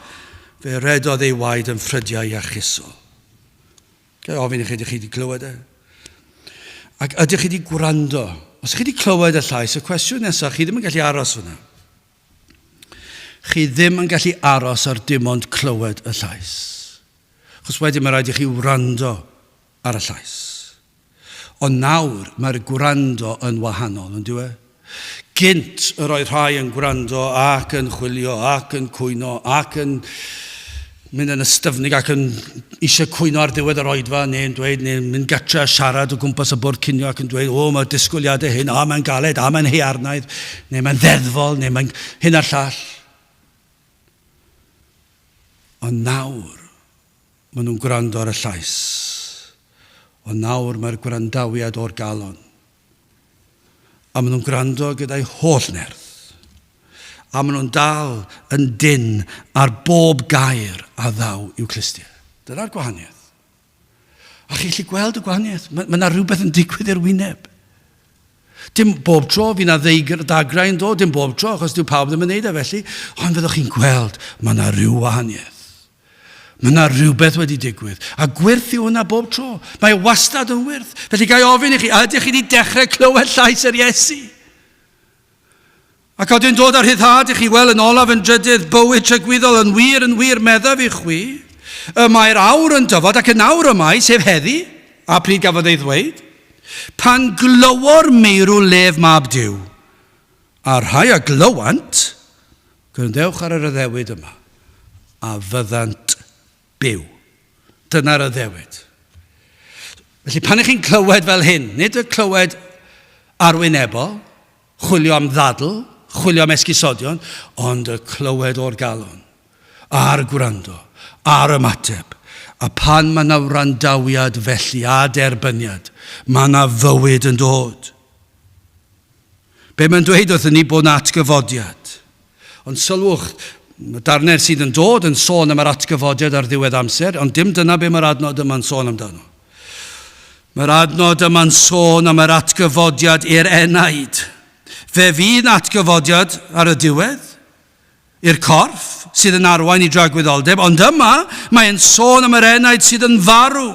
Fe redodd ei waed yn ffrydiau iachusol. Gai ofyn I chi, ydych chi wedi clywed e? Ac ydych chi wedi gwrando? Os chi wedi clywed y llais, y cwestiwn nesaf, chi ddim yn gallu aros hwnna. Chi ddim yn gallu aros ar dim ond clywed y llais. Chos wedyn mae rhaid I chi wrando ar y llais. Ond nawr mae'r gwrando yn wahanol, yn dwi? Gynt yr oedd rhai yn gwrando ac yn chwilio ac yn cwyno ac yn mynd yn ystyfnig ac yn eisiau cwyno ar ddiwedd yr oedfa neu'n dweud neu'n mynd gatra siarad o gwmpas y bwrdd cinio ac yn dweud mae'r disgwyliadau hyn, mae'n galed, mae'n hearnaidd, neu mae'n ddeddfol, neu mae'n hyn a'r llall. Ond nawr, maen nhw'n gwrando ar y llais. Ond nawr mae'r gwrandawiad o'r galon. A maen nhw'n gwrando gyda'i holl nerth. A maen nhw'n dal yn dyn ar bob gair a ddaw i'w clustia. Dyna'r gwahaniaeth. A chi gallu gweld y gwahaniaeth. Mae yna rhywbeth yn digwydd i'r wyneb. Dim bob tro fi na dagrau'n dod, dim bob tro, achos dyw pawb ddim yn neud e felly, ond fyddwch chi'n gweld, mae yna rhyw wahaniaeth. Mae yna rhywbeth wedi digwydd. A gwirth yw hwnna bob tro. Mae wastad yn wyrth. Felly gai ofyn I chi, ydych chi wedi dechrau clywed llais yr Iesu? Ac oedden dod ar rhyddhad I chi weld yn olaf yn drydydd bywyd trygwyddol yn wir meddaf I chwi. Mae'r awr yn dyfod ac yn awr yma, sef heddi, a pryd gafodd ei ddweud, pan glywor meirw lef mab Duw, a rhai a glywant, gwrandewch ar yr addewid yma, a fyddant byw. Dyna'r addewid. Felly pan ych chi'n clywed fel hyn, nid y clywed arwynebol, chwilio am ddadl, chwilio am esgusodion, ond y clywed o'r galon, a'r gwrando, a'r ymateb. A pan mae yna wrandawiad felly a derbyniad, mae yna fywyd yn dod. Be mae'n dweud wrthyn ni bod yna atgyfodiad. Ond sylwch, mae darnau sydd yn dod yn sôn am yr atgyfodiad ar ddiwedd amser, ond dim dyna be mae'r adnod yma'n sôn amdano. Mae'r adnod yma'n sôn am yr atgyfodiad i'r enaid. Fe fydd atgyfodiad ar y diwedd, i'r corff, sydd yn arwain I dragwyddoldeb, ond yma mae'n sôn am yr enaid sydd yn farw.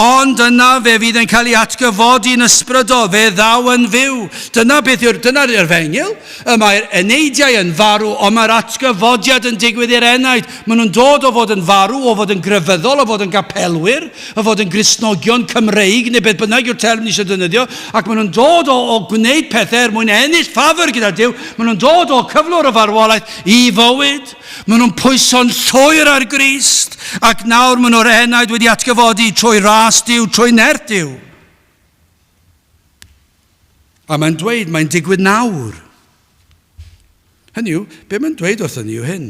Ond yna fe fydd yn cael ei atgyfodi'n ysbrydol, fe ddaw yn fyw. Dyna'r efengil. Mae'r eneidiau yn farw, ond mae'r atgyfodiad yn digwydd i'r enaid. Maen nhw'n dod o fod yn farw, o fod yn grefyddol, o fod yn gapelwyr, o fod yn Gristnogion Cymreig, neu beth bynnag yw'r term ni eisiau defnyddio, ac maen nhw'n dod o gwneud pethau mwyn ennill ffafr gyda Duw. Maen nhw'n dod o cyflwr y farwolaeth I fywyd, Maen nhw'n pwyso'n llwyr ar Grist, ac nawr maen nhw'r enaid wedi atgyfodi trwy ras Duw, trwy nerth Duw. A mae'n dweud, mae'n digwydd nawr. Hynny yw, be mae'n dweud wrthyn ni yw hyn?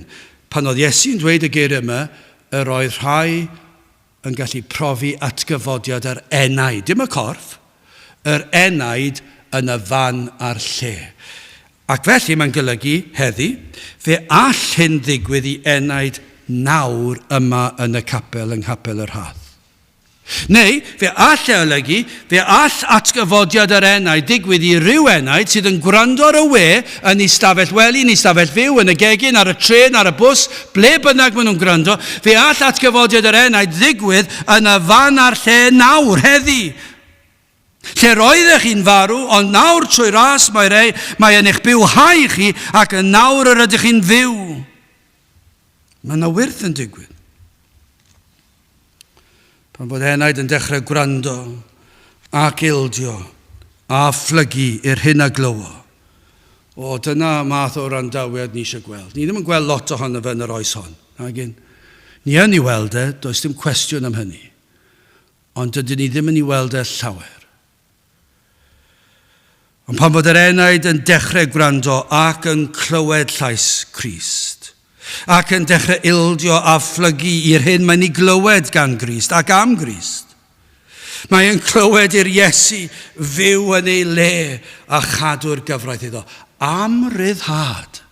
Pan oedd Iesu'n dweud y geir yma, yr oedd rhai yn gallu profi atgyfodiad ar enaid, dim y corff, yr enaid yn y fan a'r lle. Ac felly mae'n golygu heddi, fe all hyn ddigwydd i enaid nawr yma yn y capel yng Nghapel y Rhath. Neu, fe all olygu, fe all atgyfodiad yr enaid digwydd i ryw enaid sydd yn gwrando ar y we yn ei stafell wely, yn ei stafell fyw, yn y gegin, ar y tren, ar y bws, ble bynnag maen nhw'n gwrando, fe all atgyfodiad yr enaid digwydd yn y fan a'r lle nawr, heddi. Lle roeddech chi'n farw, ond nawr trwy ras mae yn eich bywhau chi ac yn nawr yr ydych chi'n fyw. Mae yna wyrth yn digwydd. Pan bod enaid yn dechrau gwrando ac ildio a phlygu i'r hyn a glywo. O, dyna math o randawiad ni eisiau gweld. Ni ddim yn gweld lot ohono fe yn yr oes hon. Ni yn ei weld e, does dim cwestiwn am hynny. Ond dydyn ni ddim yn ei weld e llawer. Ond pan bod yr enaid yn dechrau gwrando ac yn clywed llais Crist, ac yn dechrau ildio a phlygu i'r hyn mae'n ei glywed gan Grist ac am Grist. Mae'n clywed i'r Iesu fyw yn ei le a chadw'r gyfraith iddo. Am ryddhad.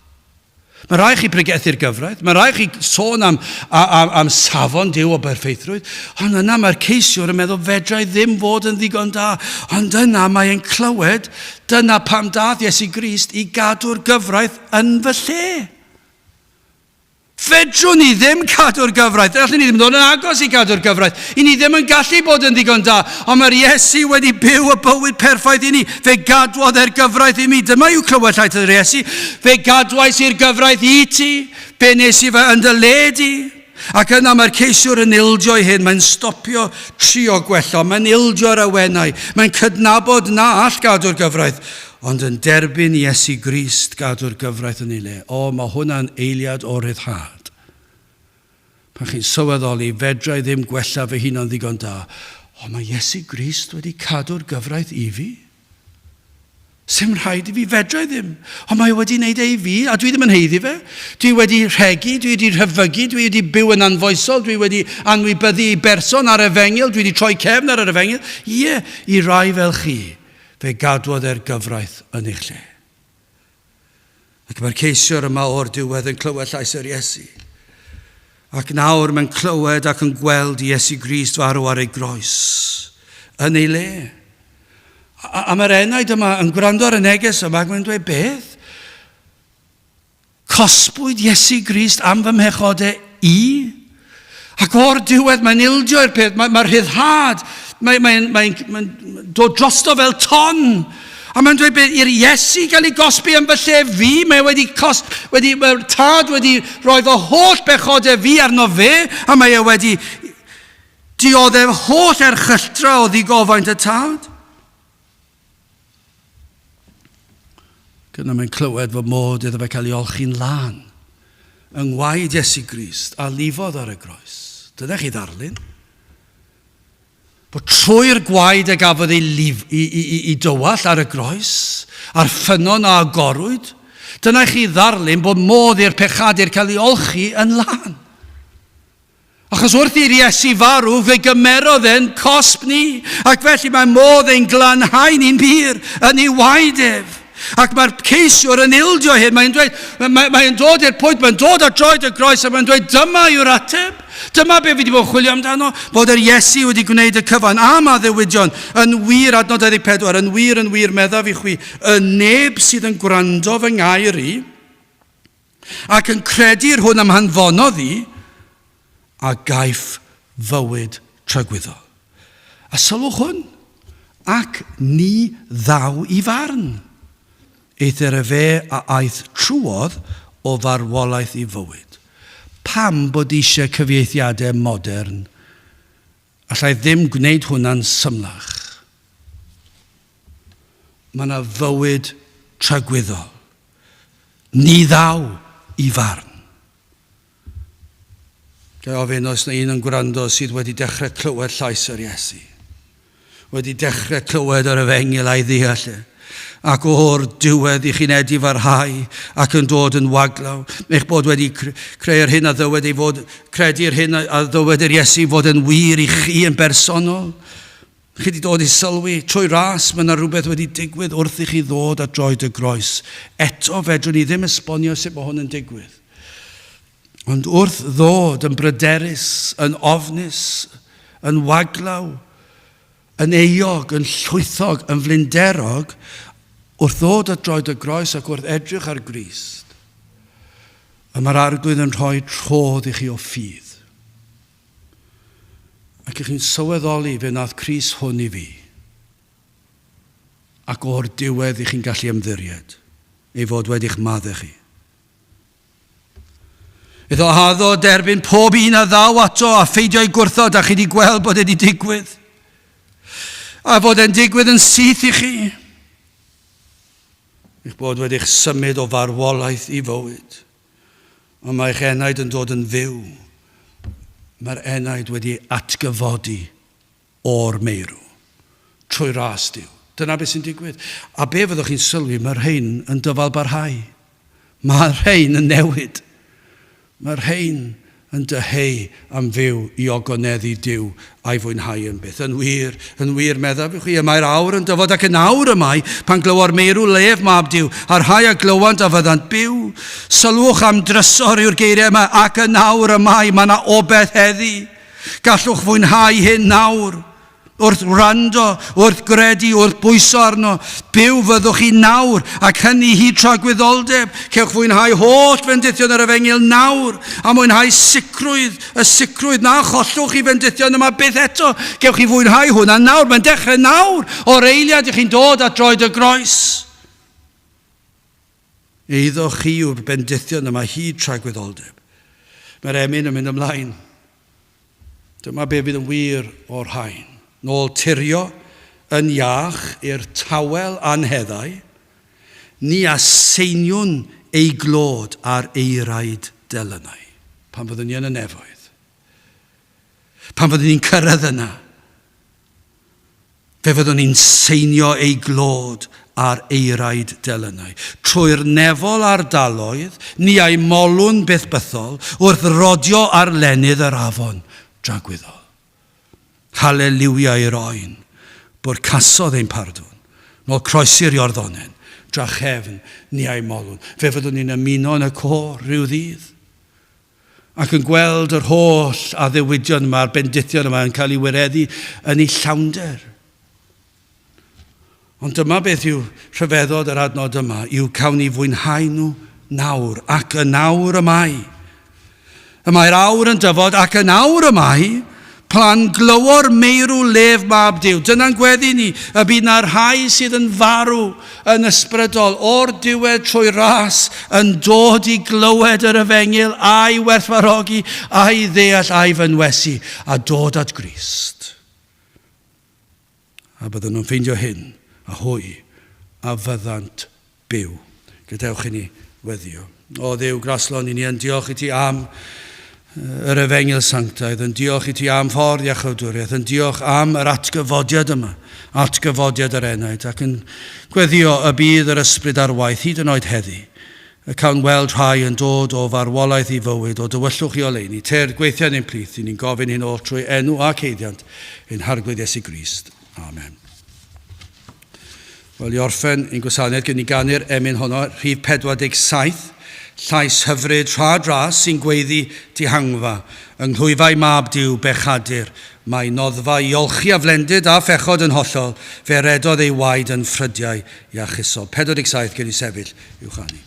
Mae rai chi pregethu'r gyfraith, mae rai chi sôn am safon Duw o berffeithrwydd, ond yna mae'r ceisiwr yn meddwl fedrai ddim fod yn ddigon da, ond yna mae'n clywed, dyna pam dath Iesu Grist i gadw'r gyfraith yn fy lle. Fedrwn ni ddim cadw'r gyfraith. Allwn ni ddim dod yn agos i cadw'r gyfraith. I ni ddim yn gallu bod yn ddigon da. Ond mae'r Iesu wedi byw y bywyd perffaith i ni. Fe gadwodd e'r gyfraith i mi. Dyma yw clywed llais yr Iesu. Fe gadwais i'r gyfraith i ti. Be nes i fe yn dy ledi. Ac yna mae'r ceisiwr yn ildio i hyn. Mae'n stopio trio gwella. Mae'n ildio'r awenau. Mae'n cydnabod na all gadw'r gyfraith. Ond yn derbyn Iesu Grist gadw'r gyfraith yn ei le. O, mae hwnna'n eiliad o ryddhad. Pan chi'n sylweddoli, fedrai ddim gwella fy hun o'n ddigon da. O, mae Iesu Grist wedi cadw'r gyfraith i fi. Sym rhaid i fi, fedrai ddim. O, mae wedi wneud ei fi, a dwi ddim yn heiddi fe. Dwi wedi rhegi, dwi wedi rhyfygu, dwi wedi byw yn anfoesol, dwi wedi anwybyddu i berson ar y fengil, dwi wedi troi cefn ar y fengil. Ie, i rai fel chi. Fe gadwodd e'r gyfraith yn eich lle. Ac mae'r ceisiwr yma o'r diwedd yn clywed llais yr Iesu. Ac nawr mae'n clywed ac yn gweld Iesu Grist farw ar ei groes yn ei le. A mae'r enaid yma yn gwrando ar y neges yma ac mae'n dweud beth? Cosbwyd Iesu Grist am fy mhechodau i? Ac o'r diwedd mae'n ildio i'r peth, mae'r rhyddhad, mae'n dod drosto fel ton. A mae'n dweud beth, i'r Iesu gael ei gosbi am fy lle fi, mae'r tad wedi rhoi fy holl bechodau fi arno fe, a mae wedi dioddef holl erchylltra o ddigofaint y tad. Gyda mae'n clywed fy mod iddo fe cael ei olchi'n lan yng ngwaed Iesu Grist a lifodd ar y groes. Dyna chi ddarlun. Bod trwy'r gwaed a gafodd ei dywall ar y groes, a'r ffynon a agorwyd, dyna chi ddarlun bod modd i'r pechadur cael ei olchi yn lan. Achos wrth i'r Iesu farw, fe gymerodd e'n cosb ni, ac felly mae modd ein glanhau ni'n byr yn ei waedef. Ac mae'r ceisiwr yn ildio hyn, mae'n dod i'r pwynt, mae'n dod at droed y groes a mae'n dweud, dyma yw'r ateb. Dyma be fi wedi bod yn chwilio amdano, bod yr Iesu wedi gwneud y cyfan am a ddiwydion yn wir, adnod 24, yn wir meddaf i chwi, y neb sydd yn gwrando fy ngair i, ac yn credu'r hwn am hanfonodd i, a gaiff fywyd tragwyddol. A sylwch hwn, ac ni ddaw i farn. Either y fe a aeth trwodd o farwolaeth i fywyd. Pam bod eisiau cyfieithiadau modern? Allai ddim gwneud hwnna'n symlach. Mae yna fywyd tragwyddol. Ni ddaw i farn. Gai ofyn os na un yn gwrando sydd wedi dechrau clywed llais yr Iesu. Wedi dechrau clywed yr efengyl a'i ddeall. Ac o'r diwedd I chi'n edi farhau ac yn dod yn waglaw. Eich bod wedi creu'r hyn a ddywed ei fod, credu'r hyn a ddywed yr Iesu fod yn wir I chi yn bersonol. Chi wedi dod I sylwi, trwy ras mae yna rhywbeth wedi digwydd wrth I chi ddod at droed y groes. Eto fedrwn ni ddim esbonio sut mae hwn yn digwydd. Ond wrth ddod yn bryderus, yn ofnus, yn waglaw, yn eog, yn llwythog, yn flinderog, wrth ddod at droed y groes ac wrth edrych ar Grist, a mae'r arglwydd yn rhoi trodd I chi o ffydd. Ac chi'n sylweddoli fe nath Cris hwn I fi. Ac o'r diwedd chi'n gallu ymddiried ei fod wedi'ch madde chi. Iddo haddo derbyn pob un a ddaw ato a pheidio I gwrthod a chi wedi gweld bod wedi digwydd. A fod e'n digwydd yn syth I chi. Eich bod wedi'ch symud o farwolaeth I fywyd. Ond mae'ch enaid yn dod yn fyw. Mae'r enaid wedi atgyfodi o'r meirw. Trwy ras Duw. Dyna beth sy'n digwydd. A be fyddwch chi'n sylwi, mae'r rhain yn dyfal barhau. Mae'r rhain yn newid. Mae'r rhain yn dyheu am fyw I ogoneddu Duw a'i fwynhau yn byth. Yn wir meddaf chi, y mae'r awr yn dyfod ac yn awr yma pan glywo'r meirw lef mab Duw, a'r rhai a glywant a fyddant byw. Sylwch am drysor yw'r geiriau yma ac yn awr yma, mae yna obeth heddi. Gallwch fwynhau hyn nawr. Wrth rando, wrth gredu, wrth bwyso arno, byw fyddwch chi nawr ac hynny hyd tra gwyddоldeb. Cewch fwynhau holl fendithion yr efengyl nawr a mwynhau y sicrwydd na chollwch chi fendithion yma byth eto. Cewch chi fwynhau hwnna nawr, mae'n dechrau nawr o'r eiliad chi'n dod at droed y groes. Eiddo chi yw'r bendithion yma hyd tra gwyddоldeb. Mae'r emyn yn mynd ymlaen. Dyma be fydd yn wir o'r rhain. Nôl tirio yn iach i'r tawel anheddau, ni aseiniwn ei glod ar eiraid delynau. Pan fyddwn ni yn y nefoedd. Pan fyddwn ni'n cyrraedd yna. Fe fyddwn ni'n seinio ei glod ar eiraid delynau. Trwy'r nefol ardaloedd, ni ai molwn byth bythol, wrth rodio ar lenydd yr afon dragwyddol. Hallelujah i'r oen, bod casodd ein pardwn, nôl croesi'r iorddonen, dra chefn ni ai molwn. Fe fyddwn ni'n ymuno yn y côr rhyw ddydd, ac yn gweld yr holl addewidion yma, a'r bendithion yma yn cael ei wireddu yn ei llawnder. Ond dyma beth yw rhyfeddod yr adnod yma, yw cawn ni fwynhau nhw nawr, ac yn awr ymai. Y mae'r awr yn dyfod ac yn awr ymai, plan glywo'r meirw lef mab Duw. Dyna'n gweddi ni, y bydd na'r rhai sydd yn farw yn ysbrydol o'r diwedd trwy ras yn dod I glywed yr efengyl a'i werthfarogi, a'i ddeall, a'i fynwesu, a dod at Grist. A bydden nhw'n ffeindio hyn, a hwy, a fyddant byw. Gadewch I ni weddio. O Dduw, graslon I ni yn diolch I ti am yr efengyl sanctaidd, yn diolch I ti am ffordd iachawdwriaeth, yn diolch am yr atgyfodiad yma, atgyfodiad yr enaid, ac yn gweddio y bydd yr ysbryd ar waith, hyd yn oed heddi, y cawn weld rhai yn dod o farwolaeth I fywyd, o dywyllwch I oleuni, ter gweithiau ein plith, ni'n gofyn hyn oll trwy enw a ceiddiant, ein harglwydd Iesu Grist. Amen. Wel, I orffen ein gwasanaeth gen I ganu'r emyn honno, rhif 47, llais hyfryd rha dras sy'n gweiddi dihangfa, yng nghlwyfau mab Duw bechadur, mae noddfa iolchi a flendyd a phechod yn hollol, fe redodd ei waed yn ffrydiau iachusol. 47 gen I sefyll i'w chanu.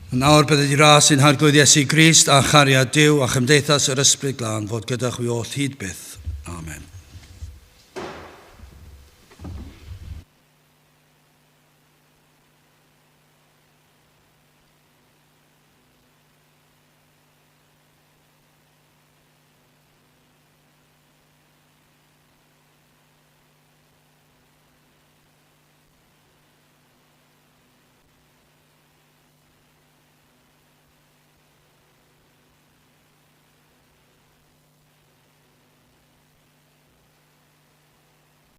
Nawr bydd wedi ras i'n harglwydd Iesu Grist a chariad Duw a chymdeithas yr Ysbryd Glân fod gyda chwi oll hyd byth. Amen.